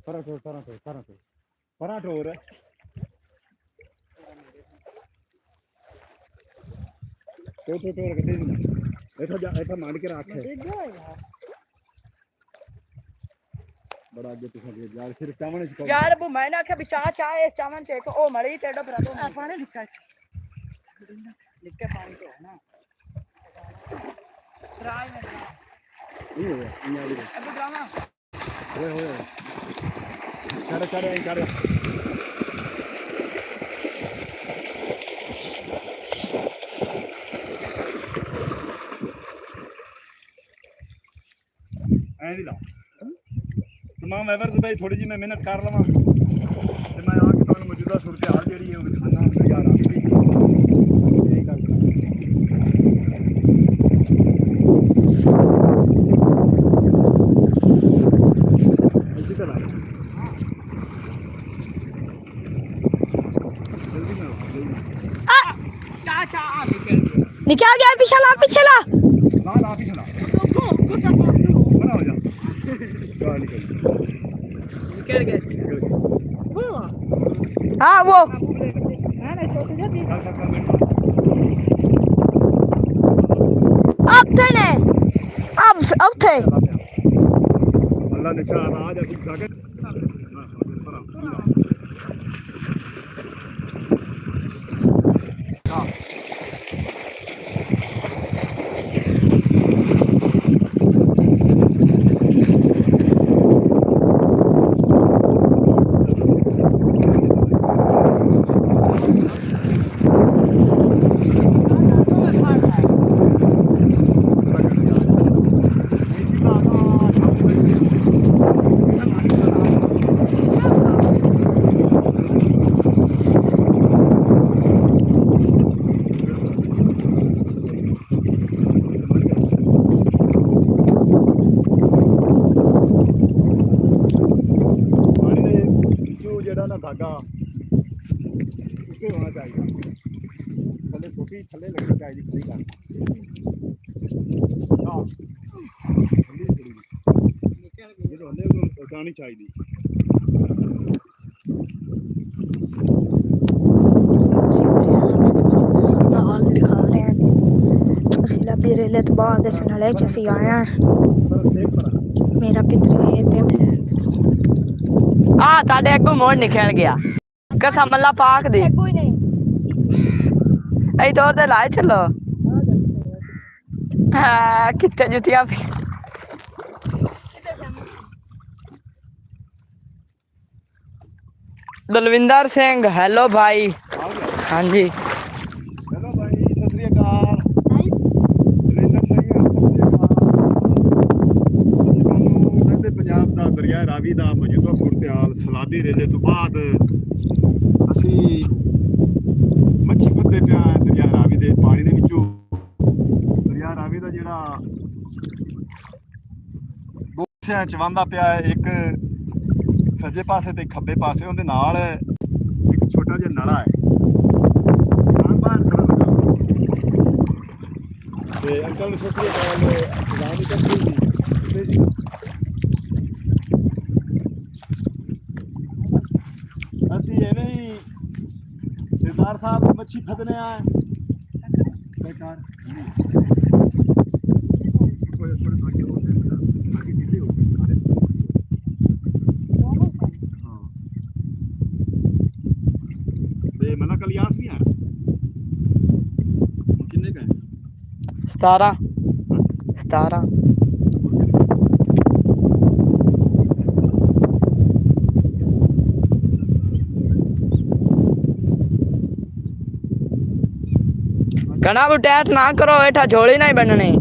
पराठोर ऐसा मार के रख बड़ा आगे पीछे यार फिर चावल यार वो मैंने आखे भी चा इस चावल से ओ मड़ी तेड़ो फिर तो पानी लिखा लिख के पानी तो है ना फ्राई में नहीं हो गया अब ड्रामा हो कर ऐ दी ला तमाम एवर्स भाई थोड़ी जी मैं मेहनत कर लवां ते मैं आके तुहानू मौजूदा सूरत हाल जेहड़ी है वो दिखाना नज़ारा यही गल इसी तरह जल्दी में चा निकल गया पिछला ला पीछे बना हो जा चल निकल गए हाँ वो ना सो तो जाती अब थे ने अब थे अल्लाह ने चाहा आज ऐसी ताकत धागा होना चाहिए थले छोटी थले लगनी चाहिए सही गल पहुँचानी चाहिए मेरा पितर साढ़े अगू मोड़ निकल गया कसम अल्लाह पाक दी कोई नहीं ऐ तौर ते लाए चलो हाँ कितने जुतियां भी दलविंदर सिंह हेलो भाई हाँ जी हेलो भाई सत श्री अकाल दलविंदर सिंह पंजाब का दरिया रावी का मौजूदा सूरत हाल सैलाबी रेले तो बाद असी मच्छी फत्ते पिया दरिया रावी के पानी के विचों दरिया रावी का जिहड़ा बोथियां च वहंदा पिया एक ਸੱਜੇ ਪਾਸੇ ਤੇ ਖੱਬੇ ਪਾਸੇ ਉਹਦੇ ਨਾਲ ਇੱਕ ਛੋਟਾ ਜਿਹਾ ਨਲਾ ਹੈ। ਬਾਹਰ ਖੜਾ ਲੱਗਾ ਤੇ ਅੰਕਲ ਨੂੰ ਸਤਿ ਸ੍ਰੀ ਅਕਾਲ। ਜਾਣ ਦੀ ਕਰਦੇ ਜੀ ਅਸੀਂ ਐਵੇਂ ਹੀ ਸਰਦਾਰ ਸਾਹਿਬ ਮੱਛੀ ਫੜਨੇ ਆ ਬੇਕਾਰ ਕੋਈ ਥੋੜੇ ਸਾਕੇ ਹੋ ਗਏ ਸਾਕੇ ਜਿੱਲੇ ਹੋ ਗਏ ਸਾਰੇ ਹਾਂ ਤੇ ਮਨਾ ਕਲਿਆਸ ਨਹੀਂ ਆਇਆ ਕਿੰਨੇ ਕਹੇ 17 कना भी टैट ना करो एठा झोली नहीं बननी।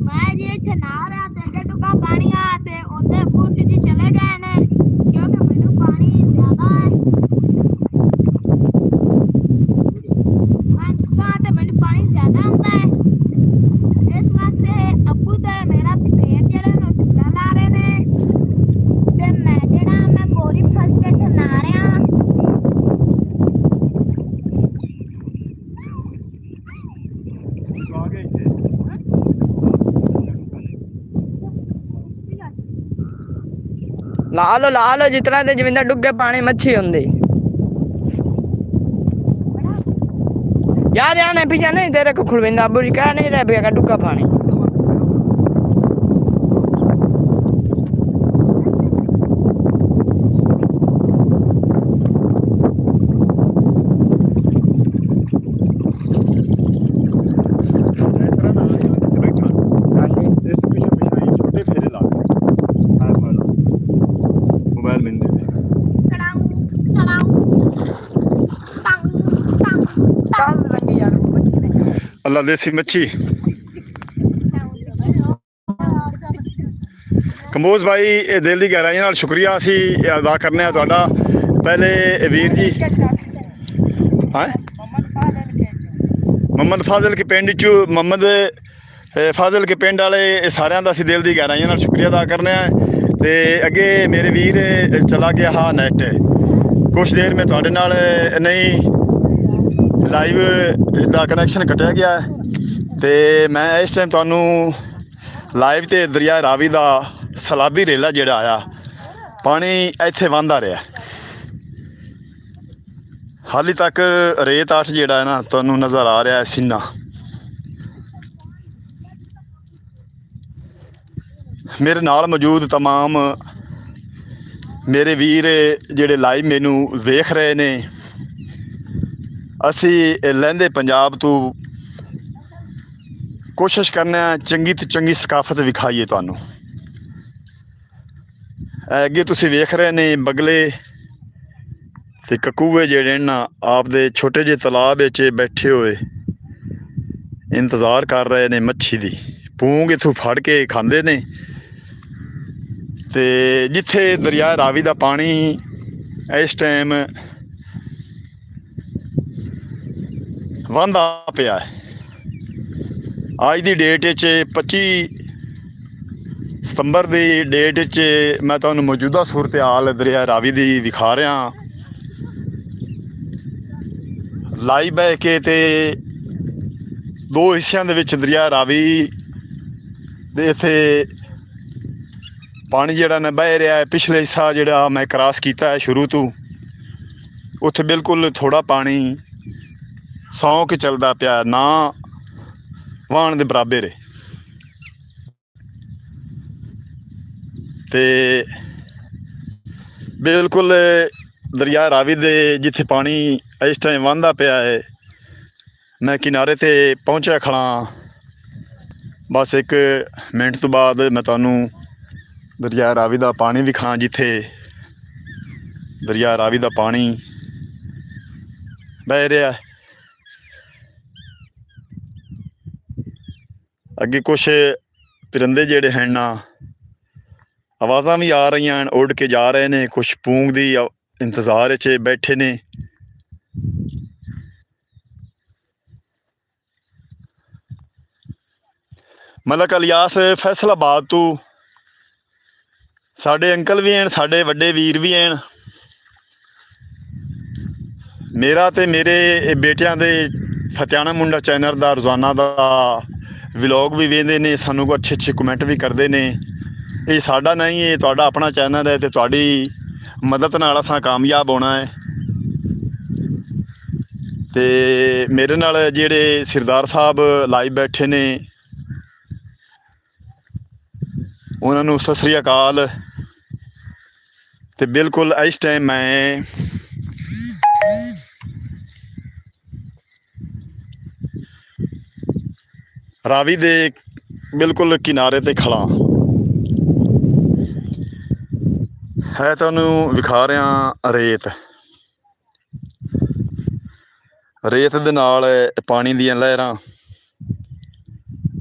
मैं जी इत्थे नहा रहा ते अगे टुका पानी आ ते ओदे फुट जी चले गए ने क्योंकि मैनू पानी ज्यादा है। मैं दुखा ते मैनू पानी ज्यादा आंदा है इस वास्ते अब्बू ते मेरा पेट जेड़े ने ढिल्ला ला रहे ने ते मैं जेड़ा मैं बोरी फस के इत्थे नहा रहा। ला लो जितना ते जविंदर डुगे पानी मच्छी होंदी यार यार नहीं पीछे नहीं तेरे को खुलविंदा अबू जी कह नहीं रहे भैया डुगा पानी अल्लाह देसी मच्छी कंबोज भाई ये दिल की गहराई नाल शुक्रिया असी अदा करने तुहाडा। पहले वीर जी हाँ मोहम्मद फाजिल के पिंड चू मोहम्मद फाजिल के पिंड वाले सारिਆਂ ਦਾ ਅਸੀਂ दिल की गहराई नाल शुक्रिया अदा करने ते अगे मेरे वीर चला गया हा नैट कुछ देर में तुहाडे नाल नहीं लाइव ਦਾ कनैक्शन कटिया गया तो मैं इस टाइम तुहानू लाइव तो दरिया रावी का सैलाबी रेला जिहड़ा आया पानी इत्थे वहंदा रहा हाली तक रेत आठ जिहड़ा है ना तुहानू नज़र आ रहा है सीना मेरे नाल मौजूद तमाम मेरे वीर जिहड़े लाइव मैनू वेख रहे ने असी लहंदे पंजाब तो कोशिश करने चंगी तो चंगी सकाफत विखाईए तुहानू अगे तुसी वेख रहे ने बगले ते ककूए जेड़े ना आपदे छोटे जे तलाब विच बैठे हुए इंतज़ार कर रहे ने मच्छी दी पूंग इथों फड़ के खांदे ने ते जिथे दरिया रावी दा पानी इस टाइम वहंदा पिया है अज की डेट 25 सितंबर की डेट मैं तुहानू मौजूदा सूरत हाल दरिया रावी की विखा रहा लाइव बह के ते दो हिस्सों के दरिया रावी दे इत्थे पानी जिहड़ा ना बह रहा है पिछले हिस्सा जिहड़ा मैं क्रॉस किया है शुरू तो उत्थे बिल्कुल थोड़ा पानी सौ के चलता पिया ना वाहन के बराबर है ते बिल्कुल दरिया रावी दे जिथे पानी इस टाइम वहंदा पिया है मैं किनारे ते पहुंचा खड़ा बस एक मिनट तो बाद मैं तुहानू दरिया रावी का पानी विखा जिथे दरिया रावी का पानी बह रहा है ਅੱਗੇ ਕੁਛ ਪਰਿੰਦੇ ਜਿਹੜੇ ਹਨ ਨਾ ਆਵਾਜ਼ਾਂ ਵੀ ਆ ਰਹੀਆਂ ਹਨ, ਉੱਡ ਕੇ ਜਾ ਰਹੇ ਨੇ। ਕੁਛ ਪੂੰਗ ਦੀ ਇੰਤਜ਼ਾਰ 'ਚ ਬੈਠੇ ਨੇ। ਮਲਕ ਇਲਿਆਸ ਫੈਸਲਾਬਾਦ ਤੋਂ ਸਾਡੇ ਅੰਕਲ ਵੀ ਹਨ, ਸਾਡੇ ਵੱਡੇ ਵੀਰ ਵੀ ਹਨ। ਮੇਰਾ ਤੇ ਮੇਰੇ ਬੇਟਿਆਂ ਦੇ ਫਤਿਆਣਾ ਮੁੰਡਾ ਚੈਨਲ ਦਾ ਰੋਜ਼ਾਨਾ ਦਾ ਵਲੌਗ ਵੀ ਵੇਖਦੇ ਨੇ, ਸਾਨੂੰ ਕੋ ਅੱਛੇ ਅੱਛੇ ਕਮੈਂਟ ਵੀ ਕਰਦੇ ਨੇ। ਇਹ ਸਾਡਾ ਨਹੀਂ, ਇਹ ਤੁਹਾਡਾ ਆਪਣਾ ਚੈਨਲ ਹੈ ਤੇ ਤੁਹਾਡੀ ਮਦਦ ਨਾਲ ਅਸਾਂ ਕਾਮਯਾਬ ਹੋਣਾ ਹੈ। ਤੇ ਮੇਰੇ ਨਾਲ ਜਿਹੜੇ ਸਰਦਾਰ ਸਾਹਿਬ ਲਾਈਵ ਬੈਠੇ ਨੇ ਉਹਨਾਂ ਨੂੰ ਸਤਿ ਸ੍ਰੀ ਅਕਾਲ। ਤੇ ਬਿਲਕੁਲ ਇਸ ਟਾਈਮ ਮੈਂ ਰਾਵੀ ਦੇ ਬਿਲਕੁਲ ਕਿਨਾਰੇ ਤੇ ਖੜਾ ਹੈ। ਤੁਹਾਨੂੰ ਵਿਖਾ ਰਿਹਾ ਰੇਤ ਦੇ ਨਾਲ ਪਾਣੀ ਦੀਆਂ ਲਹਿਰਾਂ।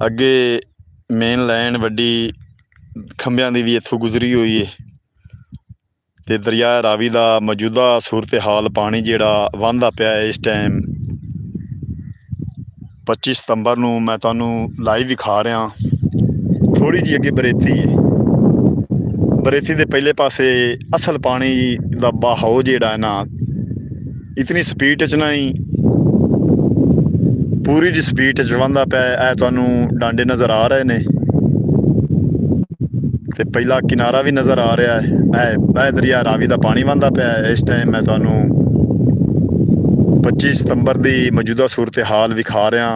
ਅੱਗੇ ਮੇਨ ਲਾਈਨ ਵੱਡੀ ਖੰਭਿਆਂ ਦੀ ਵੀ ਇੱਥੋਂ ਗੁਜ਼ਰੀ ਹੋਈ ਹੈ। ਤੇ ਦਰਿਆ ਰਾਵੀ ਦਾ ਮੌਜੂਦਾ ਸੂਰਤ ਹਾਲ ਪਾਣੀ ਜਿਹੜਾ ਵਹਿੰਦਾ ਪਿਆ ਹੈ ਇਸ ਟਾਈਮ 25 ਸਤੰਬਰ ਨੂੰ ਮੈਂ ਤੁਹਾਨੂੰ ਲਾਈਵ ਵਿਖਾ ਰਿਹਾ। ਥੋੜ੍ਹੀ ਜਿਹੀ ਅੱਗੇ ਬਰੇਤੀ ਹੈ। ਬਰੇਤੀ ਦੇ ਪਹਿਲੇ ਪਾਸੇ ਅਸਲ ਪਾਣੀ ਦਾ ਬਹਾਓ ਜਿਹੜਾ ਹੈ ਨਾ ਇਤਨੀ ਸਪੀਡ 'ਚ ਨਹੀਂ, ਪੂਰੀ ਜੀ ਸਪੀਡ 'ਚ ਵਹਿੰਦਾ ਪਿਆ। ਇਹ ਤੁਹਾਨੂੰ ਡਾਂਡੇ ਨਜ਼ਰ ਆ ਰਹੇ ਨੇ ਤੇ ਪਹਿਲਾ ਕਿਨਾਰਾ ਵੀ ਨਜ਼ਰ ਆ ਰਿਹਾ ਹੈ। ਇਹ ਦਰਿਆ ਰਾਵੀ ਦਾ ਪਾਣੀ ਵਹਿੰਦਾ ਪਿਆ ਹੈ। ਇਸ ਟਾਈਮ ਮੈਂ ਤੁਹਾਨੂੰ 25 ਸਤੰਬਰ ਦੀ ਮੌਜੂਦਾ ਸੂਰਤ ਹਾਲ ਵਿਖਾ ਰਿਹਾ।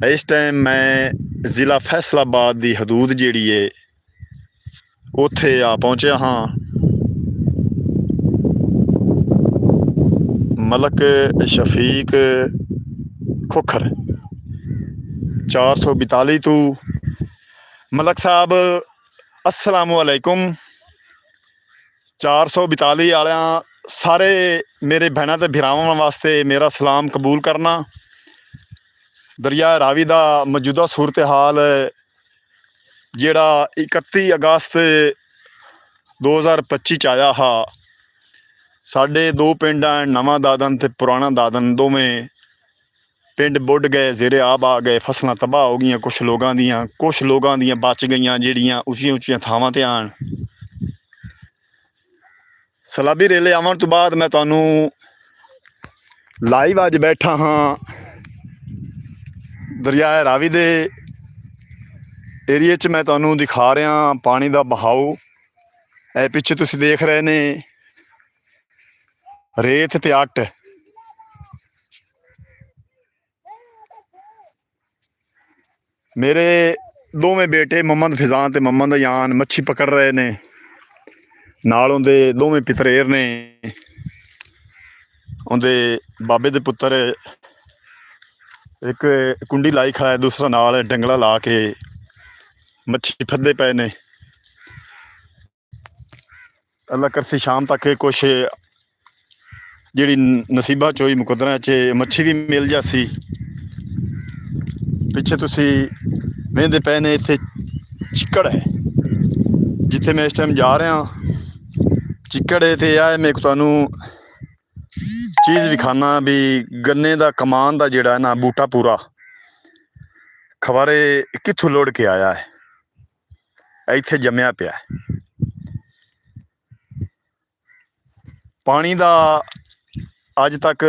ਇਸ ਟਾਈਮ ਮੈਂ ਜ਼ਿਲ੍ਹਾ ਫੈਸਲਾਬਾਦ ਦੀ ਹਦੂਦ ਜਿਹੜੀ ਹੈ ਉੱਥੇ ਆ ਪਹੁੰਚਿਆ ਹਾਂ। ਮਲਕ ਸ਼ਫੀਕ ਖੋਖਰ 442 ਤੋਂ। ਮਲਕ ਸਾਹਿਬ ਅਸਲਾਮੁ ਅਲੈਕੁਮ। 442 ਵਾਲਿਆਂ ਸਾਰੇ ਮੇਰੇ ਭੈਣਾਂ ਤੇ ਭਰਾਵਾਂ ਵਾਸਤੇ ਮੇਰਾ ਸਲਾਮ ਕਬੂਲ ਕਰਨਾ। ਦਰਿਆ ਰਾਵੀ ਦਾ ਮੌਜੂਦਾ ਸੂਰਤ ਹਾਲ ਜਿਹੜਾ 31 ਅਗਸਤ 2025 'ਚ ਆਇਆ ਹਾ। ਸਾਡੇ ਦੋ ਪਿੰਡ ਹਨ, ਨਵਾਂ ਦਾਦਨ ਤੇ ਪੁਰਾਣਾ ਦਾਦਨ। ਦੋਵੇਂ ਪਿੰਡ ਬੁੱਢ ਗਏ, ਜ਼ੇਰੇ ਆਬ ਆ ਗਏ, ਫਸਲਾਂ ਤਬਾਹ ਹੋ ਗਈਆਂ ਕੁਛ ਲੋਕਾਂ ਦੀਆਂ ਬਚ ਗਈਆਂ ਜਿਹੜੀਆਂ ਉੱਚੀਆਂ ਉੱਚੀਆਂ ਥਾਵਾਂ 'ਤੇ ਆਣ। ਸਲਾਬੀ ਰੇਲੇ ਆਉਣ ਤੋਂ ਬਾਅਦ ਮੈਂ ਤੁਹਾਨੂੰ ਲਾਈਵ ਅੱਜ ਬੈਠਾ ਹਾਂ ਦਰਿਆ ਰਾਵੀ ਦੇ ਏਰੀਏ 'ਚ। ਮੈਂ ਤੁਹਾਨੂੰ ਦਿਖਾ ਰਿਹਾ ਪਾਣੀ ਦਾ ਬਹਾਓ। ਇਹ ਪਿੱਛੇ ਤੁਸੀਂ ਦੇਖ ਰਹੇ ਨੇ ਰੇਤ ਤੇ ਅੱਟ। ਮੇਰੇ ਦੋਵੇਂ ਬੇਟੇ ਮੁਹੰਮਦ ਫਿਜ਼ਾਨ ਤੇ ਮੁਹੰਮਦ ਅਯਾਨ ਮੱਛੀ ਪਕੜ ਰਹੇ ਨੇ। ਨਾਲ ਉਹਦੇ ਦੋਵੇਂ ਪਿਤਰੇਰ ਨੇ। ਉਹਦੇ ਬਾਬੇ ਦੇ ਪੁੱਤਰ ਇੱਕ ਕੁੰਡੀ ਲਾਈ ਖੜਾ ਹੈ, ਦੂਸਰਾ ਨਾਲ ਡੰਗਲਾ ਲਾ ਕੇ ਮੱਛੀ ਫੱਦੇ ਪਏ ਨੇ। ਅੱਲਾ ਕਰਸੀ ਸ਼ਾਮ ਤੱਕ ਕੁਛ ਜਿਹੜੀ ਨਸੀਬਾਂ 'ਚ ਹੋਈ ਮੁਕੱਦਰਾਂ 'ਚ ਮੱਛੀ ਵੀ ਮਿਲ ਜਾਸੀ। ਪਿੱਛੇ ਤੁਸੀਂ ਵੇਖਦੇ ਪਏ ਨੇ ਇੱਥੇ ਚਿੱਕੜ ਹੈ ਜਿੱਥੇ ਮੈਂ ਇਸ ਟਾਈਮ ਜਾ ਰਿਹਾ। ਚਿੱਕੜ ਇੱਥੇ ਆ। ਮੈਂ ਤੁਹਾਨੂੰ ਚੀਜ਼ ਵਿਖਾਨਾ ਵੀ ਗੰਨੇ ਦਾ ਕਮਾਨ ਦਾ ਜਿਹੜਾ ਨਾ ਬੂਟਾ ਪੂਰਾ ਖਵਾਰੇ ਕਿੱਥੋਂ ਲੋੜ ਕੇ ਆਇਆ ਹੈ, ਇੱਥੇ ਜੰਮਿਆ ਪਿਆ। ਪਾਣੀ ਦਾ ਅੱਜ ਤੱਕ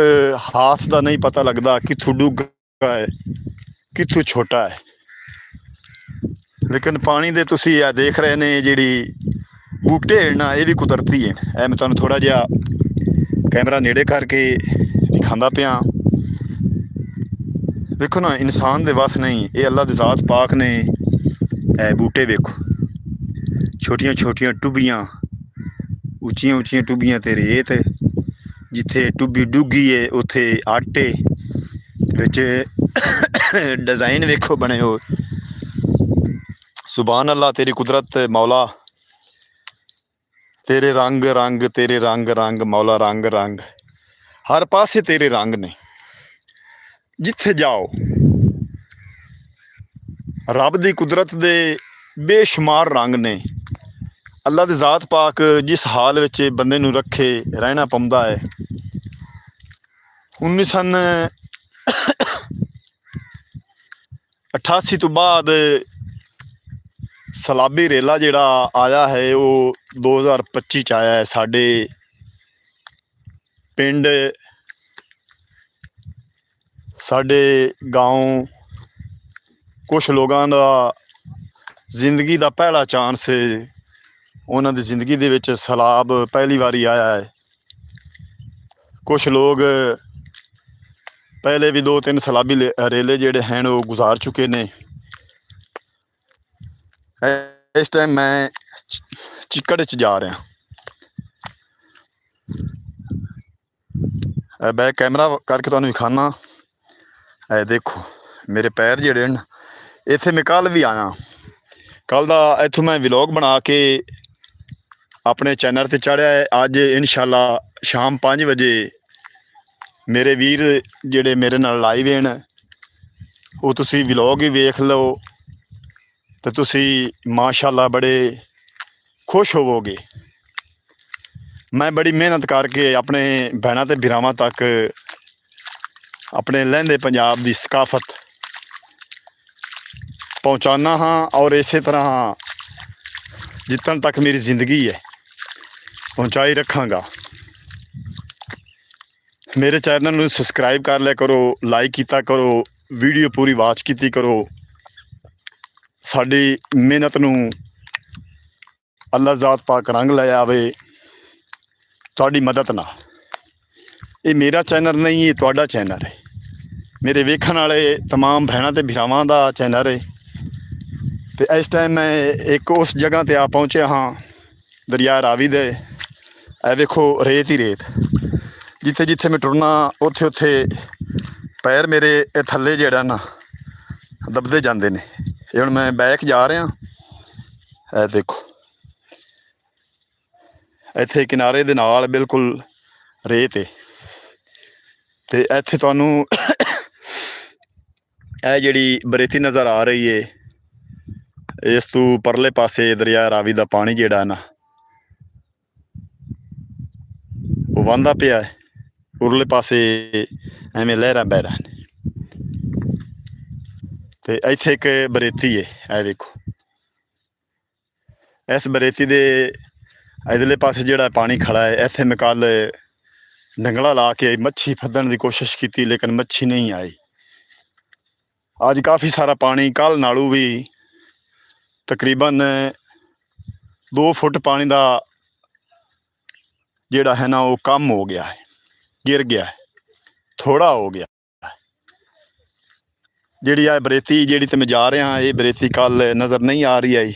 ਹਾਥ ਦਾ ਨਹੀਂ ਪਤਾ ਲੱਗਦਾ ਕਿੱਥੋਂ ਡੂੰਘਾ ਹੈ ਕਿੱਥੋਂ ਛੋਟਾ ਹੈ। ਲੇਕਿਨ ਪਾਣੀ ਦੇ ਤੁਸੀਂ ਇਹ ਦੇਖ ਰਹੇ ਨੇ ਜਿਹੜੀ ਬੂਟੇ ਨਾ ਇਹ ਵੀ ਕੁਦਰਤੀ ਹੈ। ਇਹ ਮੈਂ ਤੁਹਾਨੂੰ ਥੋੜ੍ਹਾ ਜਿਹਾ ਕੈਮਰਾ ਨੇੜੇ ਕਰਕੇ ਦਿਖਾਉਂਦਾ ਪਿਆ। ਵੇਖੋ ਨਾ, ਇਨਸਾਨ ਦੇ ਵੱਸ ਨਹੀਂ, ਇਹ ਅੱਲਾ ਦੀ ਜ਼ਾਤ ਪਾਕ ਨੇ। ਇਹ ਬੂਟੇ ਵੇਖੋ, ਛੋਟੀਆਂ ਛੋਟੀਆਂ ਟੁੱਬੀਆਂ, ਉੱਚੀਆਂ ਉੱਚੀਆਂ ਟੁੱਬੀਆਂ ਤੇ ਰੇਤ। ਜਿੱਥੇ ਟੁੱਬੀ ਡੁੱਗੀ ਹੈ ਉੱਥੇ ਆਟੇ ਵਿੱਚ ਡਿਜ਼ਾਈਨ ਵੇਖੋ ਬਣੇ ਹੋ। ਸੁਭਾਨ ਅੱਲਾ, ਤੇਰੀ ਕੁਦਰਤ ਮੌਲਾ, ਤੇਰੇ ਰੰਗ ਰੰਗ, ਤੇਰੇ ਰੰਗ ਰੰਗ ਮੌਲਾ, ਰੰਗ ਰੰਗ ਹਰ ਪਾਸੇ ਤੇਰੇ ਰੰਗ ਨੇ। ਜਿੱਥੇ ਜਾਓ ਰੱਬ ਦੀ ਕੁਦਰਤ ਦੇ ਬੇਸ਼ੁਮਾਰ ਰੰਗ ਨੇ। ਅੱਲਾ ਦੀ ਜ਼ਾਤ ਪਾਕ ਜਿਸ ਹਾਲ ਵਿੱਚ ਬੰਦੇ ਨੂੰ ਰੱਖੇ ਰਹਿਣਾ ਪਾਉਂਦਾ ਹੈ। 1988 ਤੋਂ ਬਾਅਦ ਸਲਾਬੀ ਰੇਲਾ ਜਿਹੜਾ ਆਇਆ ਹੈ ਉਹ 2025 'ਚ ਆਇਆ ਹੈ। ਸਾਡੇ ਪਿੰਡ, ਸਾਡੇ گاؤں ਕੁਛ ਲੋਕਾਂ ਦਾ ਜ਼ਿੰਦਗੀ ਦਾ ਪਹਿਲਾ ਚਾਂਸ ਹੈ। ਉਹਨਾਂ ਦੀ ਜ਼ਿੰਦਗੀ ਦੇ ਵਿੱਚ ਸੈਲਾਬ ਪਹਿਲੀ ਵਾਰੀ ਆਇਆ ਹੈ। ਕੁਛ ਲੋਕ ਪਹਿਲੇ ਵੀ 2-3 ਸੈਲਾਬੀ ਰੇਲੇ ਜਿਹੜੇ ਹਨ ਉਹ ਗੁਜ਼ਾਰ ਚੁੱਕੇ ਨੇ। ਇਸ ਟਾਈਮ ਮੈਂ ਚਿੱਕੜ 'ਚ ਜਾ ਰਿਹਾ। ਬੈਕ ਕੈਮਰਾ ਕਰਕੇ ਤੁਹਾਨੂੰ ਵਿਖਾਨਾ। ਇਹ ਦੇਖੋ ਮੇਰੇ ਪੈਰ ਜਿਹੜੇ ਹਨ। ਇੱਥੇ ਮੈਂ ਕੱਲ੍ਹ ਵੀ ਆਇਆ। ਕੱਲ੍ਹ ਦਾ ਇੱਥੋਂ ਮੈਂ ਵਲੋਗ ਬਣਾ ਕੇ ਆਪਣੇ ਚੈਨਲ 'ਤੇ ਚਾੜਿਆ ਹੈ। ਅੱਜ ਇਨਸ਼ਾਅੱਲਾ ਸ਼ਾਮ 5 ਵਜੇ ਮੇਰੇ ਵੀਰ ਜਿਹੜੇ ਮੇਰੇ ਨਾਲ ਲਾਈਵ ਹਨ ਉਹ ਤੁਸੀਂ ਵਲੋਗ ਹੀ ਵੇਖ ਲਓ ਅਤੇ ਤੁਸੀਂ ਮਾਸ਼ਾਅੱਲਾ ਬੜੇ ਖੁਸ਼ ਹੋਵੋਗੇ। ਮੈਂ ਬੜੀ ਮਿਹਨਤ ਕਰਕੇ ਆਪਣੇ ਭੈਣਾਂ ਅਤੇ ਭਰਾਵਾਂ ਤੱਕ ਆਪਣੇ ਲਹਿੰਦੇ ਪੰਜਾਬ ਦੀ ਸਕਾਫਤ ਪਹੁੰਚਾਉਂਦਾ ਹਾਂ ਔਰ ਇਸੇ ਤਰ੍ਹਾਂ ਜਿੱਤਣ ਤੱਕ ਮੇਰੀ ਜ਼ਿੰਦਗੀ ਹੈ ਪਹੁੰਚਾਈ ਰੱਖਾਂਗਾ। ਮੇਰੇ ਚੈਨਲ ਨੂੰ ਸਬਸਕ੍ਰਾਈਬ ਕਰ ਲਿਆ ਕਰੋ, ਲਾਈਕ ਕੀਤਾ ਕਰੋ, ਵੀਡੀਓ ਪੂਰੀ ਵਾਚ ਕੀਤੀ ਕਰੋ। ਸਾਡੀ ਮਿਹਨਤ ਨੂੰ ਅੱਲਾ ਜ਼ਾਤ ਪਾਕ ਰੰਗ ਲੈ ਆਵੇ ਤੁਹਾਡੀ ਮਦਦ ਨਾਲ। ਇਹ ਮੇਰਾ ਚੈਨਲ ਨਹੀਂ, ਇਹ ਤੁਹਾਡਾ ਚੈਨਲ ਹੈ। ਮੇਰੇ ਵੇਖਣ ਵਾਲੇ ਤਮਾਮ ਭੈਣਾਂ ਅਤੇ ਭਰਾਵਾਂ ਦਾ ਚੈਨਲ ਹੈ। ਅਤੇ ਇਸ ਟਾਈਮ ਮੈਂ ਇੱਕ ਉਸ ਜਗ੍ਹਾ 'ਤੇ ਆ ਪਹੁੰਚਿਆ ਹਾਂ ਦਰਿਆ ਰਾਵੀ ਦੇ। ਇਹ ਵੇਖੋ ਰੇਤ ਹੀ ਰੇਤ। ਜਿੱਥੇ ਜਿੱਥੇ ਮੈਂ ਟੁਰਨਾ ਉੱਥੇ ਉੱਥੇ ਪੈਰ ਮੇਰੇ ਇਹ ਥੱਲੇ ਜਿਹੜਾ ਨਾ ਦਬਦੇ ਜਾਂਦੇ ਨੇ। ਇਹ ਹੁਣ ਮੈਂ ਬੈਕ ਜਾ ਰਿਹਾ। ਇਹ ਦੇਖੋ ਇੱਥੇ ਕਿਨਾਰੇ ਦੇ ਨਾਲ ਬਿਲਕੁਲ ਰੇਤ ਹੈ ਅਤੇ ਇੱਥੇ ਤੁਹਾਨੂੰ ਇਹ ਜਿਹੜੀ ਬਰੇਤੀ ਨਜ਼ਰ ਆ ਰਹੀ ਹੈ, ਇਸ ਤੋਂ ਪਰਲੇ ਪਾਸੇ ਦਰਿਆ ਰਾਵੀ ਦਾ ਪਾਣੀ ਜਿਹੜਾ ਨਾ ਉਹ ਵਹਿੰਦਾ ਪਿਆ ਹੈ। ਉਰਲੇ ਪਾਸੇ ਐਵੇਂ ਲਹਿਰਾਂ ਬਹਿਰਾਂ ਨੇ ਅਤੇ ਇੱਥੇ ਇੱਕ ਬਰੇਤੀ ਹੈ। ਇਹ ਦੇਖੋ ਇਸ ਬਰੇਤੀ ਦੇ ਇਧਰਲੇ ਪਾਸੇ ਜਿਹੜਾ ਪਾਣੀ ਖੜਾ ਹੈ। ਇੱਥੇ ਮੈਂ ਕੱਲ੍ਹ ਡੰਗਲਾ ਲਾ ਕੇ ਮੱਛੀ ਫੱਦਣ ਦੀ ਕੋਸ਼ਿਸ਼ ਕੀਤੀ ਲੇਕਿਨ ਮੱਛੀ ਨਹੀਂ ਆਈ। ਅੱਜ ਕਾਫੀ ਸਾਰਾ ਪਾਣੀ, ਕੱਲ੍ਹ ਨਾਲੋਂ ਵੀ ਤਕਰੀਬਨ 2 ਫੁੱਟ ਪਾਣੀ ਦਾ ਜਿਹੜਾ ਹੈ ਨਾ ਉਹ ਕਮ ਹੋ ਗਿਆ ਹੈ, ਗਿਰ ਗਿਆ ਹੈ, ਥੋੜ੍ਹਾ ਹੋ ਗਿਆ। ਜਿਹੜੀ ਆ ਬਰੇਤੀ ਜਿਹੜੀ ਤੇ ਮੈਂ ਜਾ ਰਿਹਾ, ਇਹ ਬਰੇਤੀ ਕੱਲ੍ਹ ਨਜ਼ਰ ਨਹੀਂ ਆ ਰਹੀ ਆਈ।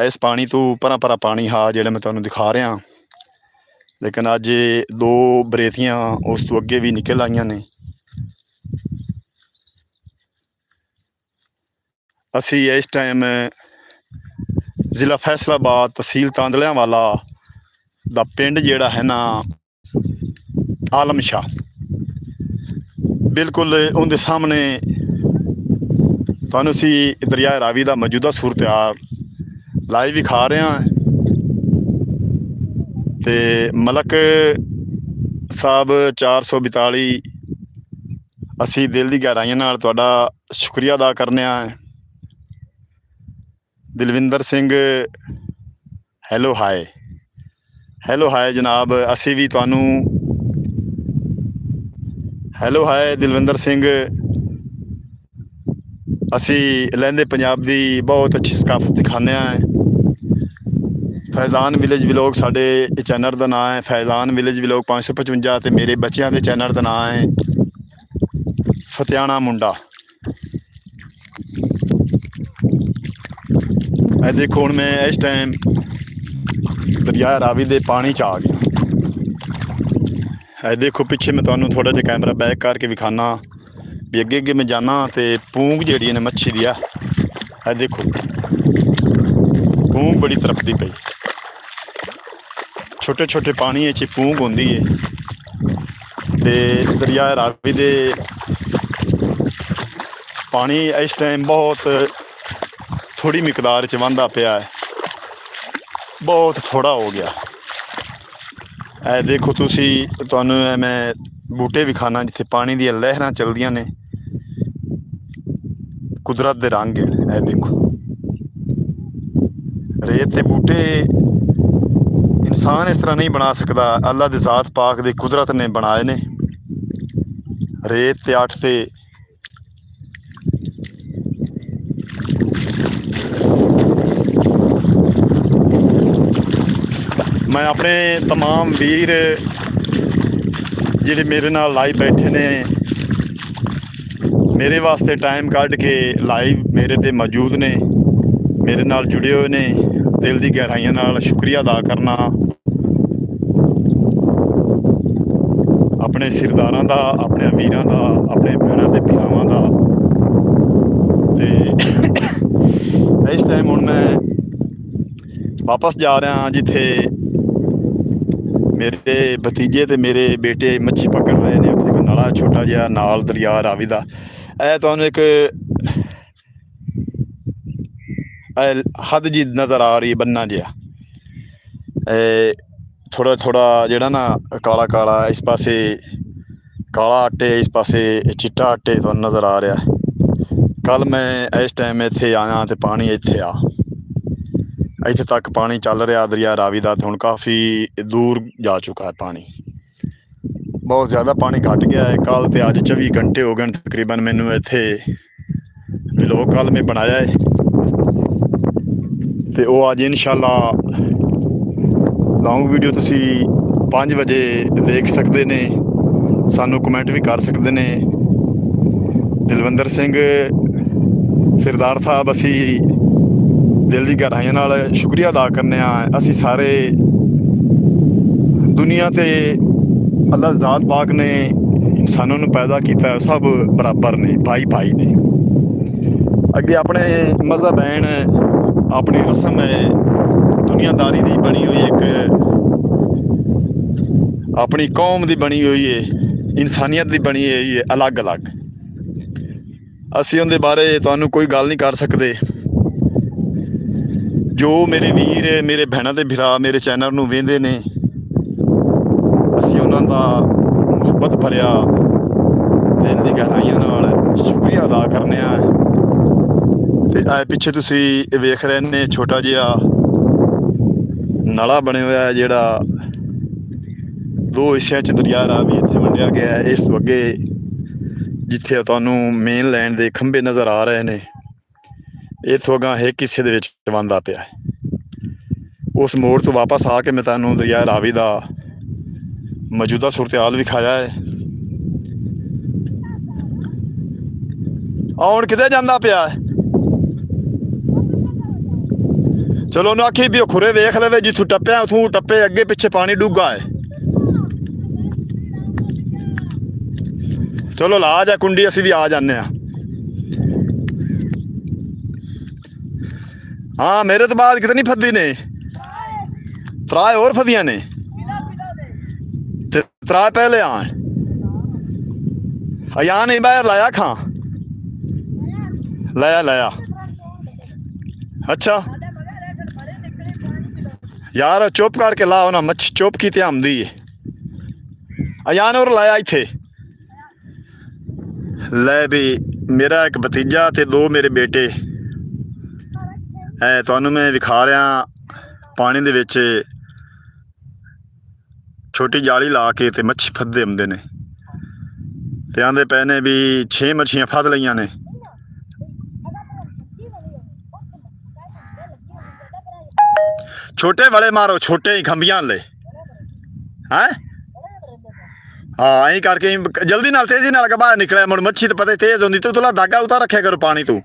ਇਸ ਪਾਣੀ ਤੋਂ ਪਰਾਂ ਪਰਾਂ ਪਾਣੀ ਹਾਂ ਜਿਹੜਾ ਮੈਂ ਤੁਹਾਨੂੰ ਦਿਖਾ ਰਿਹਾ, ਲੇਕਿਨ ਅੱਜ 2 ਬਰੇਤੀਆਂ ਉਸ ਤੋਂ ਅੱਗੇ ਵੀ ਨਿਕਲ ਆਈਆਂ ਨੇ। ਅਸੀਂ ਇਸ ਟਾਈਮ ਜ਼ਿਲ੍ਹਾ ਫੈਸਲਾਬਾਦ, ਤਹਿਸੀਲ ਤਾਂਦਲਿਆਂ ਵਾਲਾ ਦਾ ਪਿੰਡ ਜਿਹੜਾ ਹੈ ਨਾ ਆਲਮ ਸ਼ਾਹ, ਬਿਲਕੁਲ ਉਹਦੇ ਸਾਹਮਣੇ ਤੁਹਾਨੂੰ ਅਸੀਂ ਦਰਿਆ ਰਾਵੀ ਦਾ ਮੌਜੂਦਾ ਸੂਰਤ ਹਾਲ ਲਾਈਵ ਵਿਖਾ ਰਿਹਾ। ਅਤੇ ਮਲਕ ਸਾਹਿਬ 442 ਅਸੀਂ ਦਿਲ ਦੀ ਗਹਿਰਾਈਆਂ ਨਾਲ ਤੁਹਾਡਾ ਸ਼ੁਕਰੀਆ ਅਦਾ ਕਰਨੇ ਹਾਂ। ਦਿਲਵਿੰਦਰ ਸਿੰਘ ਹੈਲੋ ਹਾਏ, ਹੈਲੋ ਹਾਏ ਜਨਾਬ। ਅਸੀਂ ਵੀ ਤੁਹਾਨੂੰ ਹੈਲੋ ਹਾਏ ਦਿਲਵਿੰਦਰ ਸਿੰਘ। ਅਸੀਂ ਲਹਿੰਦੇ ਪੰਜਾਬ ਦੀ ਬਹੁਤ ਅੱਛੀ ਸਕਾਫਤ ਦਿਖਾਉਂਦੇ ਹਾਂ। ਫੈਜ਼ਾਨ ਵਿਲੇਜ ਵਲੋਗ ਸਾਡੇ ਚੈਨਲ ਦਾ ਨਾਂ ਹੈ, ਫੈਜ਼ਾਨ ਵਿਲੇਜ ਵਲੋਗ 555। ਅਤੇ ਮੇਰੇ ਬੱਚਿਆਂ ਦੇ ਚੈਨਲ ਦਾ ਨਾਂ ਹੈ ਫਤਿਆਣਾ ਮੁੰਡਾ। ਇਹ ਦੇਖੋ ਹੁਣ ਮੈਂ ਇਸ ਟਾਈਮ ਦਰਿਆ ਰਾਵੀ ਦੇ ਪਾਣੀ 'ਚ ਆ ਗਿਆ। ਇਹ ਦੇਖੋ ਪਿੱਛੇ ਮੈਂ ਤੁਹਾਨੂੰ ਥੋੜ੍ਹਾ ਜਿਹਾ ਕੈਮਰਾ ਬੈਕ ਕਰਕੇ ਵਿਖਾਨਾ ਵੀ ਅੱਗੇ ਅੱਗੇ ਮੈਂ ਜਾਣਾ ਅਤੇ ਪੂੰਗ ਜਿਹੜੀ ਨੇ ਮੱਛੀ ਦੀ ਆ। ਇਹ ਦੇਖੋ ਪੂੰਗ ਬੜੀ ਤੜਫਦੀ ਪਈ। ਛੋਟੇ ਛੋਟੇ ਪਾਣੀ 'ਚ ਪੂੰਗ ਹੁੰਦੀ ਹੈ। ਅਤੇ ਦਰਿਆ ਰਾਵੀ ਦੇ ਪਾਣੀ ਇਸ ਟਾਈਮ ਬਹੁਤ ਥੋੜ੍ਹੀ ਮਿਕਦਾਰ 'ਚ ਵਾਂਦਾ ਪਿਆ ਹੈ, ਬਹੁਤ ਥੋੜ੍ਹਾ ਹੋ ਗਿਆ। ਇਹ ਦੇਖੋ ਤੁਸੀਂ, ਤੁਹਾਨੂੰ ਮੈਂ ਬੂਟੇ ਵਿਖਾਣਾ ਜਿੱਥੇ ਪਾਣੀ ਦੀਆਂ ਲਹਿਰਾਂ ਚੱਲਦੀਆਂ ਨੇ, ਕੁਦਰਤ ਦੇ ਰੰਗ ਹੈ। ਇਹ ਦੇਖੋ ਰੇਤ ਦੇ ਬੂਟੇ ਇਨਸਾਨ ਇਸ ਤਰ੍ਹਾਂ ਨਹੀਂ ਬਣਾ ਸਕਦਾ, ਅੱਲਾ ਦੀ ਜ਼ਾਤ ਪਾਕ ਦੀ ਕੁਦਰਤ ਨੇ ਬਣਾਏ ਨੇ। ਰੇਤ ਤੇ ਅੱਠ ਤੇ मैं अपने तमाम वीर ਜਿਹੜੇ ਮੇਰੇ ਨਾਲ ਲਾਈਵ ਬੈਠੇ ਨੇ, ਮੇਰੇ ਵਾਸਤੇ ਟਾਈਮ ਕੱਢ ਕੇ ਲਾਈਵ ਮੇਰੇ ਤੇ ਮੌਜੂਦ ਨੇ, ਮੇਰੇ ਨਾਲ ਜੁੜੇ ਹੋਏ ਨੇ, ਦਿਲ ਦੀ ਗਹਿਰਾਈਆਂ ਨਾਲ ਸ਼ੁਕਰੀਆ ਅਦਾ ਕਰਨਾ ਆਪਣੇ ਸਿਰਦਾਰਾਂ ਦਾ, ਆਪਣੇ ਵੀਰਾਂ ਦਾ, ਆਪਣੇ ਭੈਣਾਂ ਤੇ ਭਰਾਵਾਂ ਦਾ। ਤੇ ਇਸ ਟਾਈਮ ਹੁਣ ਮੈਂ ਵਾਪਸ ਜਾ ਰਿਹਾ ਜਿੱਥੇ ਮੇਰੇ ਭਤੀਜੇ ਤੇ ਮੇਰੇ ਬੇਟੇ ਮੱਛੀ ਪਕੜ ਰਹੇ ਨੇ। ਉੱਥੇ ਇੱਕ ਨਾਲਾ ਛੋਟਾ ਜਿਹਾ ਨਾਲ ਦਰਿਆ ਰਾਵੀ ਦਾ। ਇਹ ਤੁਹਾਨੂੰ ਇੱਕ ਹੱਦ ਜੀ ਨਜ਼ਰ ਆ ਰਹੀ, ਬੰਨਾ ਜਿਹਾ ਥੋੜਾ ਥੋੜਾ ਜਿਹੜਾ ਨਾ ਕਾਲਾ ਕਾਲਾ, ਇਸ ਪਾਸੇ ਕਾਲਾ ਆਟੇ, ਇਸ ਪਾਸੇ ਚਿੱਟਾ ਆਟੇ ਤੁਹਾਨੂੰ ਨਜ਼ਰ ਆ ਰਿਹਾ। ਕੱਲ ਮੈਂ ਇਸ ਟਾਈਮ ਇੱਥੇ ਆਇਆ ਤੇ ਪਾਣੀ ਇੱਥੇ ਆ, ਇੱਥੇ ਤੱਕ ਪਾਣੀ ਚੱਲ ਰਿਹਾ ਦਰਿਆ ਰਾਵੀ ਦਾ। ਤੇ ਹੁਣ ਕਾਫੀ ਦੂਰ ਜਾ ਚੁੱਕਾ ਹੈ ਪਾਣੀ, ਬਹੁਤ ਜ਼ਿਆਦਾ ਪਾਣੀ ਘਟ ਗਿਆ ਹੈ। ਕੱਲ ਤੇ ਅੱਜ 24 ਘੰਟੇ ਹੋ ਗਏ ਤਕਰੀਬਨ ਮੈਨੂੰ ਇੱਥੇ ਵਲੋਗ ਕੱਲ ਮੈਂ ਬਣਾਇਆ ਹੈ, ਤੇ ਉਹ ਅੱਜ ਇਨਸ਼ਾਅੱਲਾ ਲੌਂਗ ਵੀਡੀਓ ਤੁਸੀਂ 5 ਵਜੇ ਦੇਖ ਸਕਦੇ ਨੇ। ਸਾਨੂੰ ਕਮੈਂਟ ਵੀ ਕਰ ਸਕਦੇ ਨੇ। ਦਿਲਵੰਦਰ ਸਿੰਘ ਸਰਦਾਰ ਸਾਹਿਬ, ਅਸੀਂ ਦਿਲ ਦੀ ਗਹਿਰਾਈਆਂ ਨਾਲ ਸ਼ੁਕਰੀਆ ਅਦਾ ਕਰਨੇ ਆ। ਅਸੀਂ ਸਾਰੇ ਦੁਨੀਆ ਤੇ ਅੱਲਾ ਜ਼ਾਤ ਪਾਕ ਨੇ ਇਨਸਾਨਾਂ ਨੂੰ ਪੈਦਾ ਕੀਤਾ, ਸਭ ਬਰਾਬਰ ਨੇ, ਭਾਈ ਭਾਈ ਨੇ। ਅੱਗੇ ਆਪਣੇ ਮਜ਼ਹਬ ਐਨ, ਆਪਣੀ ਰਸਮ ਹੈ, ਦੁਨੀਆਦਾਰੀ ਦੀ ਬਣੀ ਹੋਈ ਇੱਕ, ਆਪਣੀ ਕੌਮ ਦੀ ਬਣੀ ਹੋਈ ਹੈ, ਇਨਸਾਨੀਅਤ ਦੀ ਬਣੀ ਹੋਈ ਹੈ ਅਲੱਗ ਅਲੱਗ। ਅਸੀਂ ਉਹਦੇ ਬਾਰੇ ਤੁਹਾਨੂੰ ਕੋਈ ਗੱਲ ਨਹੀਂ ਕਰ ਸਕਦੇ। ਜੋ ਮੇਰੇ ਵੀਰ, ਮੇਰੇ ਭੈਣਾਂ ਦੇ ਭਰਾ ਮੇਰੇ ਚੈਨਲ ਨੂੰ ਵੇਖਦੇ ਨੇ, ਅਸੀਂ ਉਹਨਾਂ ਦਾ ਮੁਹੱਬਤ ਭਰਿਆ ਦਿਲ ਦੀ ਗਹਿਰਾਈਆਂ ਨਾਲ ਸ਼ੁਕਰੀਆ ਅਦਾ ਕਰਨੇ ਆ। ਤੇ ਇਹ ਪਿੱਛੇ ਤੁਸੀਂ ਵੇਖ ਰਹੇ ਨੇ ਛੋਟਾ ਜਿਹਾ ਨਾਲਾ ਬਣਿਆ ਹੋਇਆ, ਜਿਹੜਾ 2 ਹਿੱਸਿਆਂ 'ਚ ਦਰਿਆ ਰਾਵੀ ਇੱਥੇ ਵੰਡਿਆ ਗਿਆ ਹੈ। ਇਸ ਤੋਂ ਅੱਗੇ ਜਿੱਥੇ ਤੁਹਾਨੂੰ ਮੇਨ ਲਾਈਨ ਦੇ ਖੰਭੇ ਨਜ਼ਰ ਆ ਰਹੇ ਨੇ, ਇੱਥੋਂ ਅਗਾਂਹ ਇੱਕ ਹਿੱਸੇ ਦੇ ਵਿੱਚ ਵੰਡਦਾ ਪਿਆ ਹੈ। ਉਸ ਮੋੜ ਤੋਂ ਵਾਪਸ ਆ ਕੇ ਮੈਂ ਤੁਹਾਨੂੰ ਦਰਿਆ ਰਾਵੀ ਦਾ ਮੌਜੂਦਾ ਸੂਰਤ ਹਾਲ ਵਿਖਾਇਆ ਹੈ। ਹੁਣ ਕਿਤੇ ਜਾਂਦਾ ਪਿਆ ਹੈ? ਚਲੋ ਉਹਨੂੰ ਆਖੀ ਵੀ ਉਹ ਖੁਰੇ ਵੇਖ ਲਵੇ, ਜਿੱਥੋਂ ਟੱਪਿਆ ਉੱਥੋਂ ਟੱਪੇ, ਅੱਗੇ ਪਿੱਛੇ ਪਾਣੀ ਡੂੰਘਾ ਹੈ। ਚਲੋ ਲਾ ਜਾ ਕੁੰਡੀ, ਅਸੀਂ ਵੀ ਆ ਜਾਂਦੇ ਹਾਂ। ਹਾਂ ਮੇਰੇ ਤੋਂ ਬਾਅਦ ਕਿਤਨੀ ਫੱਦੀ ਨੇ, 3 ਹੋਰ ਫਦੀਆਂ ਨੇ ਤੇ 3 ਪਹਿਲੇ ਆ ਨਹੀਂ ਬਾਹਰ ਲਾਇਆ ਖਾਂ ਲਾਇਆ। ਅੱਛਾ यार चुप करके ला ना, मच्छी चुप की ते आमदी है। अयान और लाया इत्थे ले भी मेरा एक भतीजा ते 2 मेरे बेटे। तुहानू मैं विखा रहा पानी दे विच छोटी जाली ला के ते मच्छी फदे आउंदे ने, ते आंदे पे ने भी 6 मच्छियां फद लईयां ने। छोटे वाले मारो, छोटे ही खंबियां ले हैं। हाँ यही करके जल्दी नाल तेजी नाल बाहर निकले। मुड़ मच्छी तो पता तेज होंदी, तू थोड़ा धागा उतार रखे करो पानी तू।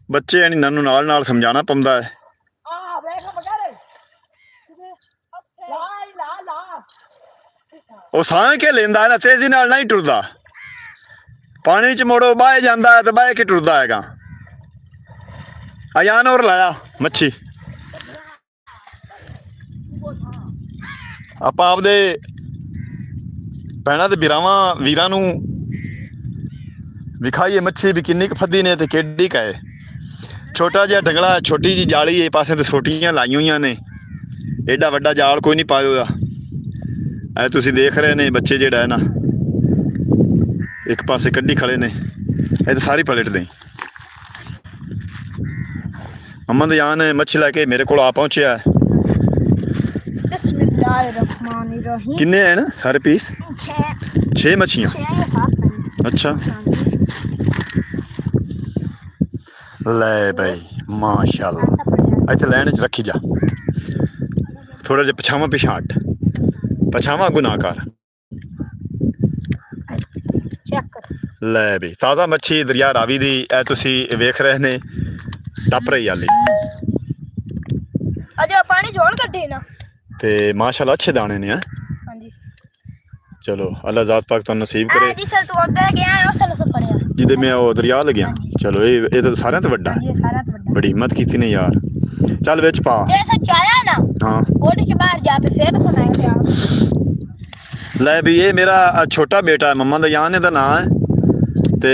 बच्चे यानी ननू नाल नाल समझाना पौंदा है। वो सांह के लेंदा है ना, तेजी नाल नहीं टुरदा। पानी च मोड़ो बाहे जांदा है तो बाहे के टुरदा हैगा। अयान और लाया मच्छी। ਆਪਾਂ ਆਪਦੇ ਭੈਣਾਂ ਤੇ ਵੀਰਾਂ ਨੂੰ ਵਿਖਾਈਏ ਮੱਛੀ ਵੀ ਕਿੰਨੀ ਕੁ ਫੱਦੀ ਨੇ ਤੇ ਕਿੱਡੀ ਕੁ ਹੈ। ਛੋਟਾ ਜਿਹਾ ਢੰਗਲਾ, ਛੋਟੀ ਜਿਹੀ ਜਾਲੀ ਇਹ ਪਾਸੇ ਤੇ ਸੋਟੀਆਂ ਲਾਈਆਂ ਹੋਈਆਂ ਨੇ, ਐਡਾ ਵੱਡਾ ਜਾਲ ਕੋਈ ਨਹੀਂ ਪਾਇਆ ਉਹਦਾ। ਇਹ ਤੁਸੀਂ ਦੇਖ ਰਹੇ ਨੇ ਬੱਚੇ ਜਿਹੜਾ ਹੈ ਨਾ ਇੱਕ ਪਾਸੇ ਕੱਢੀ ਖੜੇ ਨੇ, ਇਹ ਤਾਂ ਸਾਰੀ ਪਲਟਦੇ ਹੀ। ਅਮਨ ਜਾਨ ਮੱਛੀ ਲੈ ਕੇ ਮੇਰੇ ਕੋਲ ਆ ਪਹੁੰਚਿਆ। बिस्मिल्लाहिर्रहमानिर्रहीम। किन्ने हैं ना सारे पीस? 6 मछलियाँ। 6 या 7। अच्छा ले भाई माशाल्लाह। इतने लाइन च रखी जा, थोड़ा जिहा पछावा पिछा हट, पछावा गुनाह कर। ले भाई ताज़ा मच्छी दरिया रावी दी ए तुसी वेख रहे ने, टप रही हाली अजो पानी जोड़ कड्ढे ना ते माशाल्लाह अच्छे दाने ने। हां जी चलो अल्लाह ज़ात पाक तो नसीब करे। जी सर तू उधर गया है उस से फड़या जिदे मैं वो दरिया लग्या। चलो ये तो सारे तो वड्डा है, ये सारा तो बड़ा बड़ी हिम्मत की ने यार। चल विच पा। जैसे चाया ना हाँ ओढ़ के बाहर जा पे फिर सुनाएंगे आप। ले भी ये मेरा छोटा बेटा है, मोहम्मद यान दा नाम है ते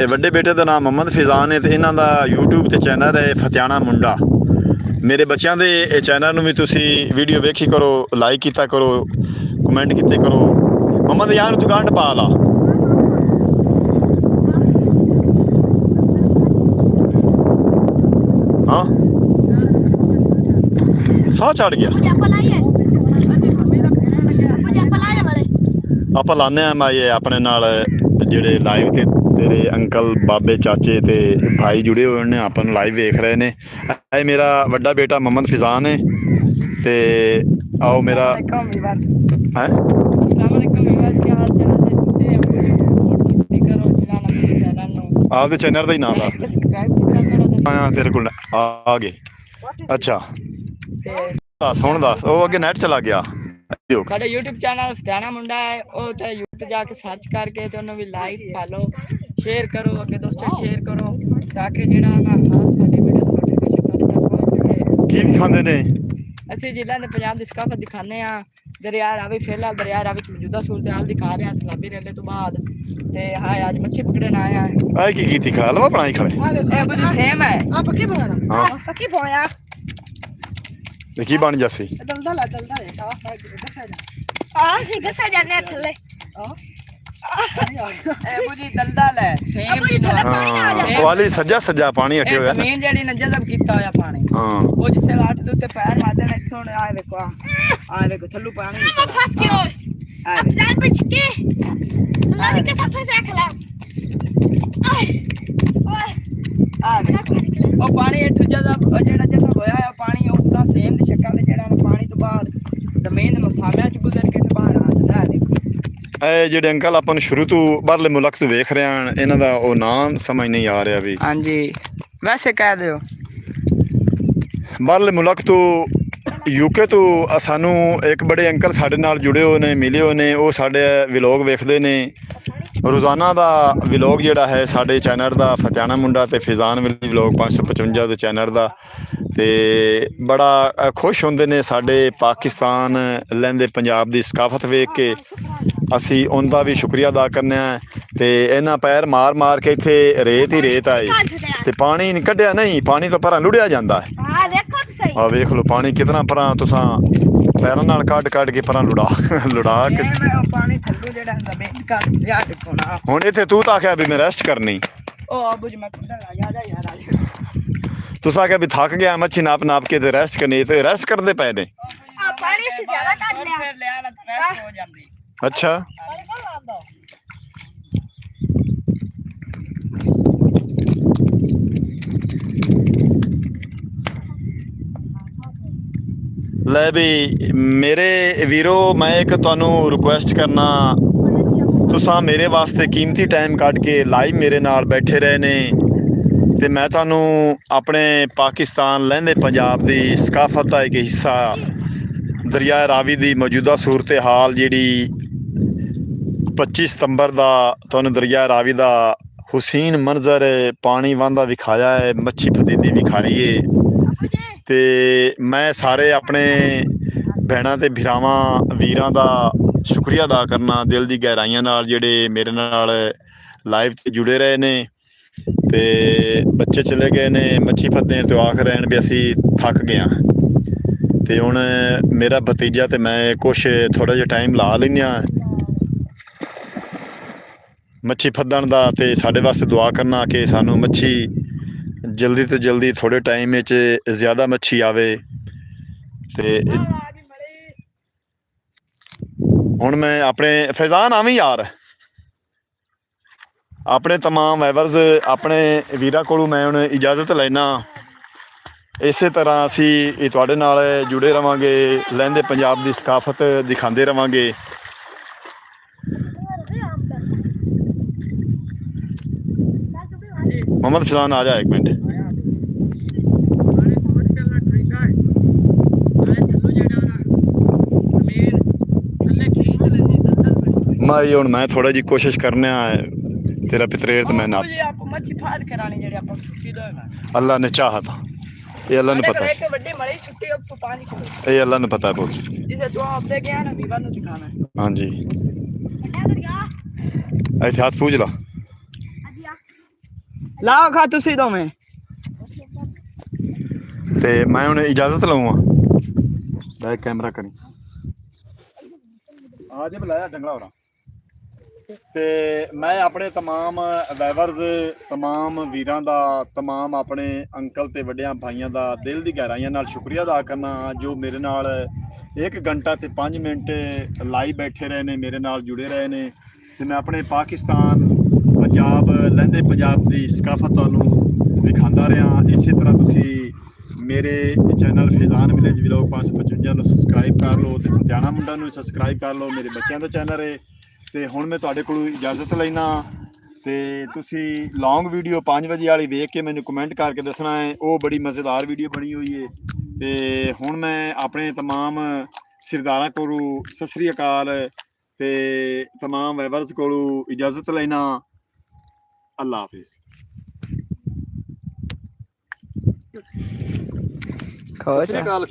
वड्डे बेटे दा नाम मोहम्मद फिजान है ते इन्हां दा यूट्यूब ते चैनल है फतियाना मुंडा। मेरे बच्चों के चैनल में भी तुसी वीडियो वेखी करो, लाइक किया करो, कमेंट किते करो। मोहम्मद यान तू गंढ पा ला। हाँ साह चढ़ गया। आप लाने मैं ये अपने नाल जेडे लाइव ते तेरे अंकल बाबे चाचे ते भाई जुड़े हुए ने, अपन लाइव वेख रहे ने। ये मेरा बड़ा बेटा मोहम्मद फिजान है ते आओ मेरा है आपके चैनल का ही नाम दस तेरे को आ गए। अच्छा दस हुण दस वो अगे नेट चला गया। साडे YouTube चैनल फतियाना मुंडा है, वो चाहे YouTube जाके सर्च करके तो उन्हें भी लाइक फॉलो शेयर करो, अगे दोस्तों शेयर करो ताकि जेड़ा ना साडी वीडियो नोटिफिकेशन तक पहुंच सके। की दिखांदे ने ਅਸੀਂ ਜ਼ਿਲ੍ਹਾ ਦੇ ਪੰਜਾਬ ਦੀ ਸਕਾਫਤ ਦਿਖਾਉਂਦੇ ਆ। ਦਰਿਆ ਰਾਵੀ ਫਿਲਹਾਲ ਦਰਿਆ ਰਾਵੀ ਚ ਮੌਜੂਦਾ ਸੂਰਤ ਹਾਲ ਦਿਖਾ ਰਹੇ ਆ ਸਲਾਬੀ ਰੇਲੇ ਤੋਂ ਬਾਅਦ। ਤੇ ਹਾਂ ਅੱਜ ਮੱਛੀ ਪਕੜਨ ਆਇਆ ਹੈ। ਆਏ ਕੀ ਕੀਤੀ ਖਾ ਲਵਾ ਬਣਾਈ ਖੜੇ ਇਹ ਬੜੀ ਸੇਮ ਹੈ। ਆ ਪੱਕੀ ਪਾਉਣਾ ਹਾਂ ਪੱਕੀ ਪਾਉਣਾ ਤੇ ਕੀ ਬਣ ਜਾਸੀ ਦਲਦਲ ਆ ਸੀ ਗਸਾ ਜਾਨੇ ਥੱਲੇ ਇਹ ਬੁਜੀ ਦਲਦਲ ਹੈ ਸੇਮ ਹੀ ਨਾ। ਹਾਂ ਵਾਲੀ ਸੱਜਾ ਸੱਜਾ ਪਾਣੀ ਹਟਿਆ ਹੋਇਆ ਨਾ। ਜ਼ਮੀਨ ਜਿਹੜੀ ਨਾ ਜਜ਼ਬ ਕੀਤਾ ਹੋਇਆ ਪਾਣੀ। ਹਾਂ ਉਹ ਜਿਸੇ ਲਾਟ ਦੇ ਉੱਤੇ ਪੈਰ ਮਾਰਦੇ ਨੇ ਇੱਥੋਂ ਆ ਵੇਖੋ ਆ ਵੇਖੋ ਥੱਲੂ ਪਾਣੀ मैं फंस गई और अब जान बच के अल्लाह के सफर से खला ਉਹ ਪਾਣੀ ਇੱਥੋਂ ਜਜ਼ਬ ਜਿਹੜਾ ਜਜ਼ਬ ਹੋਇਆ ਹੈ ਪਾਣੀ ਉਹ ਤਾਂ ਸੇਮ ਦੀ ਸ਼ਕਲ ਤੇ ਜਿਹੜਾ ਪਾਣੀ ਤੋਂ ਬਾਅਦ ਜ਼ਮੀਨ ਮਸਾਮਿਆਂ ਚ ਗੁਜ਼ਰ ਕੇ ਤੇ ਬਾਹਰ ਆ ਜਾਂਦਾ ਹੈ। ਦੇਖੋ ਇਹ ਜਿਹੜੇ ਅੰਕਲ ਆਪਾਂ ਨੂੰ ਸ਼ੁਰੂ ਤੋਂ ਬਾਹਰਲੇ ਮੁਲਕ ਤੋਂ ਵੇਖ ਰਹੇ ਹਨ, ਇਹਨਾਂ ਦਾ ਉਹ ਨਾਮ ਸਮਝ ਨਹੀਂ ਆ ਰਿਹਾ ਵੀ। ਹਾਂਜੀ ਵੈਸੇ ਕਹਿ ਦਿਓ ਬਾਹਰਲੇ ਮੁਲਕ ਤੋਂ ਯੂਕੇ ਤੋਂ ਸਾਨੂੰ ਇੱਕ ਬੜੇ ਅੰਕਲ ਸਾਡੇ ਨਾਲ ਜੁੜੇ ਹੋਏ ਨੇ, ਮਿਲੇ ਹੋਏ ਨੇ। ਉਹ ਸਾਡੇ ਵਲੌਗ ਵੇਖਦੇ ਨੇ ਰੋਜ਼ਾਨਾ ਦਾ ਵਲੌਗ ਜਿਹੜਾ ਹੈ ਸਾਡੇ ਚੈਨਲ ਦਾ ਫਤਿਆਣਾ ਮੁੰਡਾ ਤੇ ਫਿਜ਼ਾਨ ਵਲੌਗ 555 ਦੇ ਚੈਨਲ ਦਾ। ਤੇ ਬੜਾ ਖੁਸ਼ ਹੁੰਦੇ ਨੇ ਸਾਡੇ ਪਾਕਿਸਤਾਨ ਲਹਿੰਦੇ ਪੰਜਾਬ ਦੀ ਸਕਾਫਤ ਵੇਖ ਕੇ। ਅਸੀਂ ਉਹਦਾ ਵੀ ਸ਼ੁਕਰੀਆ ਅਦਾ ਕਰਨੇ ਆ। ਤੇ ਇਹਨਾਂ ਪੈਰ ਮਾਰ ਮਾਰ ਕੇ ਇੱਥੇ ਰੇਤ ਹੀ ਰੇਤ ਆਈ ਤੇ ਪਾਣੀ ਨਹੀਂ ਕੱਢਿਆ, ਨਹੀਂ ਪਾਣੀ ਤੋਂ ਪਰਾਂ ਲੁੜਿਆ ਜਾਂਦਾ ਹੈ। हां देखो तो सही ਆ ਵੇਖ ਲਓ ਪਾਣੀ ਕਿਤਨਾ ਪਰਾਂ ਤੁਸਾਂ ਪੈਰਾਂ ਨਾਲ ਕੱਢ ਕੇ ਪਰਾਂ ਲੁੜਾ ਕੇ। ਉਹ ਪਾਣੀ ਥੱਲੂ ਜਿਹੜਾ ਜ਼ਮੀਨ ਕੱਢ ਲਿਆ ਦੇਖੋ ਨਾ। ਹੁਣ ਇੱਥੇ ਤੂੰ ਤਾਂ ਆਖਿਆ ਵੀ ਮੈਂ ਰੈਸਟ ਕਰਨੀ, ਉਹ ਅਬੂ ਜੀ ਮੈਂ ਕੁੱਟਣ ਲੱਗ ਜਾ ਯਾਰ ਆ ਤੁਸੀਂ ਆਖਿਆ ਵੀ ਥੱਕ ਗਿਆ ਮੱਛੀ ਨਾਪ ਕੇ ਤੇ ਰੈਸਟ ਕਰਨੀ, ਤੇ ਰੈਸਟ ਕਰਦੇ ਪਏ ਨੇ। पानी से ज्यादा काट लिया ਫਿਰ ਲਿਆ ਨਾ ਰੈਸਟ ਹੋ ਜਾਂਦੀ। ਅੱਛਾ पानी कौन लांदा ਲੈ ਵੀ ਮੇਰੇ ਵੀਰੋ ਮੈਂ ਇੱਕ ਤੁਹਾਨੂੰ ਰਿਕੁਐਸਟ ਕਰਨਾ, ਤੁਸੀਂ ਮੇਰੇ ਵਾਸਤੇ ਕੀਮਤੀ ਟਾਈਮ ਕੱਢ ਕੇ ਲਾਈਵ ਮੇਰੇ ਨਾਲ ਬੈਠੇ ਰਹੇ ਨੇ ਤੇ ਮੈਂ ਤੁਹਾਨੂੰ ਆਪਣੇ ਪਾਕਿਸਤਾਨ ਲਹਿੰਦੇ ਪੰਜਾਬ ਦੀ ਸਕਾਫਤ ਦਾ ਇੱਕ ਹਿੱਸਾ ਦਰਿਆ ਰਾਵੀ ਦੀ ਮੌਜੂਦਾ ਸੂਰਤ ਹਾਲ ਜਿਹੜੀ 25 ਸਤੰਬਰ ਦਾ ਤੁਹਾਨੂੰ ਦਰਿਆ ਰਾਵੀ ਦਾ ਹੁਸੀਨ ਮੰਜ਼ਰ ਪਾਣੀ ਵਹਿੰਦਾ ਵਿਖਾਇਆ ਹੈ, ਮੱਛੀ ਫਦੀਦੀ ਵਿਖਾਈ ਹੈ। ਤੇ ਮੈਂ ਸਾਰੇ ਆਪਣੇ ਭੈਣਾਂ ਤੇ ਭਰਾਵਾਂ ਵੀਰਾਂ ਦਾ ਸ਼ੁਕਰੀਆ ਅਦਾ ਕਰਨਾ ਦਿਲ ਦੀ ਗਹਿਰਾਈਆਂ ਨਾਲ, ਜਿਹੜੇ ਮੇਰੇ ਨਾਲ ਲਾਈਵ ਤੇ ਜੁੜੇ ਰਹੇ ਨੇ ਤੇ ਬੱਚੇ ਚਲੇ ਗਏ ਨੇ ਮੱਛੀ ਫੱਦੇ ਤੇ ਆਖ ਰਹੇ ਨੇ ਵੀ ਅਸੀਂ ਥੱਕ ਗਏ ਹਾਂ ਤੇ ਹੁਣ ਮੇਰਾ ਭਤੀਜਾ ਤੇ ਮੈਂ ਕੁਛ ਥੋੜਾ ਜਿਹਾ ਟਾਈਮ ਲਾ ਲੈਂਦੇ ਹਾਂ ਮੱਛੀ ਫੱਦਣ ਦਾ ਤੇ ਸਾਡੇ ਵਾਸਤੇ ਦੁਆ ਕਰਨਾ ਕਿ ਸਾਨੂੰ ਮੱਛੀ ਜਲਦੀ ਤੋਂ ਜਲਦੀ ਥੋੜੇ ਟਾਈਮ ਵਿੱਚ ਜ਼ਿਆਦਾ ਮੱਛੀ ਆਵੇ ਤੇ ਹੁਣ ਮੈਂ ਆਪਣੇ ਫੈਜ਼ਾਨ ਆਵੀਂ ਯਾਰ ਆਪਣੇ तमाम ਵਾਈਵਰਸ ਆਪਣੇ ਵੀਰਾਂ ਕੋਲੋਂ ਮੈਂ ਹੁਣ ਇਜਾਜ਼ਤ ਲੈਣਾ ਇਸੇ ਤਰ੍ਹਾਂ ਅਸੀਂ ਤੁਹਾਡੇ ਨਾਲ ਜੁੜੇ ਰਵਾਂਗੇ ਲਹਿੰਦੇ ਪੰਜਾਬ ਦੀ ਸਕਾਫਤ ਦਿਖਾਉਂਦੇ ਰਵਾਂਗੇ मोहम्मद फैजान आ जा एक मिनट मैं ਹੁਣ ਮੈਂ ਥੋੜਾ ਜੀ ਕੋਸ਼ਿਸ਼ ਕਰਨੇ ਆ ਤੇਰਾ ਪਿਤਰੇਰ ਤੇ ਮੈਂ ਨਾ ਮੱਛੀ ਫਾੜ ਕਰਾਣੀ ਜਿਹੜੀ ਆਪਾਂ ਛੁੱਟੀ ਦੋ अल्लाह ने चाहा था ये अल्लाह ने पता एक बड़ी मड़ी छुट्टी अब तो पानी ये अल्लाह ने पता है बोल जिसे दुआ आप दे गया ना विवाह ਨੂੰ ਦਿਖਾਣਾ हाँ जी एहतियात पूछ ला ਲਾਓ ਖਾ ਤੁਸੀਂ ਦੋਵੇਂ ਤੇ ਮੈਂ ਹੁਣ ਇਜਾਜ਼ਤ ਲਵਾਂ ਬੈਕ ਕੈਮਰਾ ਕਰੀ ਆ ਜੇ ਬੁਲਾਇਆ ਡੰਗਲਾ ਹੋਰਾਂ ਤੇ ਮੈਂ ਆਪਣੇ तमाम ਵਾਈਵਰਸ तमाम ਵੀਰਾਂ ਦਾ तमाम ਆਪਣੇ ਅੰਕਲ ਤੇ ਵੱਡਿਆਂ ਭਾਈਆਂ ਦਾ ਦਿਲ ਦੀ ਗਹਿਰਾਈਆਂ ਨਾਲ ਸ਼ੁਕਰੀਆ ਅਦਾ ਕਰਨਾ ਜੋ ਮੇਰੇ ਨਾਲ 1 ਘੰਟਾ ਤੇ 5 ਮਿੰਟ ਲਾਈਵ ਬੈਠੇ ਰਹੇ ਨੇ ਮੇਰੇ ਨਾਲ ਜੁੜੇ ਰਹੇ ਨੇ ਤੇ ਮੈਂ ਆਪਣੇ ਪਾਕਿਸਤਾਨ ਪੰਜਾਬ ਲਹਿੰਦੇ ਪੰਜਾਬ ਦੀ ਸਕਾਫਤ ਤੁਹਾਨੂੰ ਵਿਖਾਉਂਦਾ ਰਿਹਾ ਇਸੇ ਤਰ੍ਹਾਂ ਤੁਸੀਂ ਮੇਰੇ ਚੈਨਲ ਫੈਜ਼ਾਨ ਵਿਲੇਜ ਵਲੌਗ 555 ਨੂੰ ਸਬਸਕ੍ਰਾਈਬ ਕਰ ਲਓ ਤੇ ਫਤਿਆਣਾ ਮੁੰਡਾ ਨੂੰ ਸਬਸਕ੍ਰਾਈਬ ਕਰ ਲਓ ਮੇਰੇ ਬੱਚਿਆਂ ਦਾ ਚੈਨਲ ਹੈ ਤੇ ਹੁਣ ਮੈਂ ਤੁਹਾਡੇ ਕੋਲੋਂ ਇਜਾਜ਼ਤ ਲੈਣਾ ਤੇ ਤੁਸੀਂ ਲੌਂਗ ਵੀਡੀਓ 5 ਵਜੇ ਵਾਲੀ ਵੇਖ ਕੇ ਮੈਨੂੰ ਕਮੈਂਟ ਕਰਕੇ ਦੱਸਣਾ ਹੈ ਉਹ ਬੜੀ ਮਜ਼ੇਦਾਰ ਵੀਡੀਓ ਬਣੀ ਹੋਈ ਹੈ ਤੇ ਹੁਣ ਮੈਂ ਆਪਣੇ तमाम ਸਰਦਾਰਾਂ ਕੋਲੋਂ ਸਤਿ ਸ੍ਰੀ ਅਕਾਲ ਤੇ तमाम ਵਾਈਵਰਸ ਕੋਲੋਂ ਇਜਾਜ਼ਤ ਲੈਣਾ अल्लाह हाफिज ਖੋਜ ਸਤਿ ਸ੍ਰੀ ਅਕਾਲ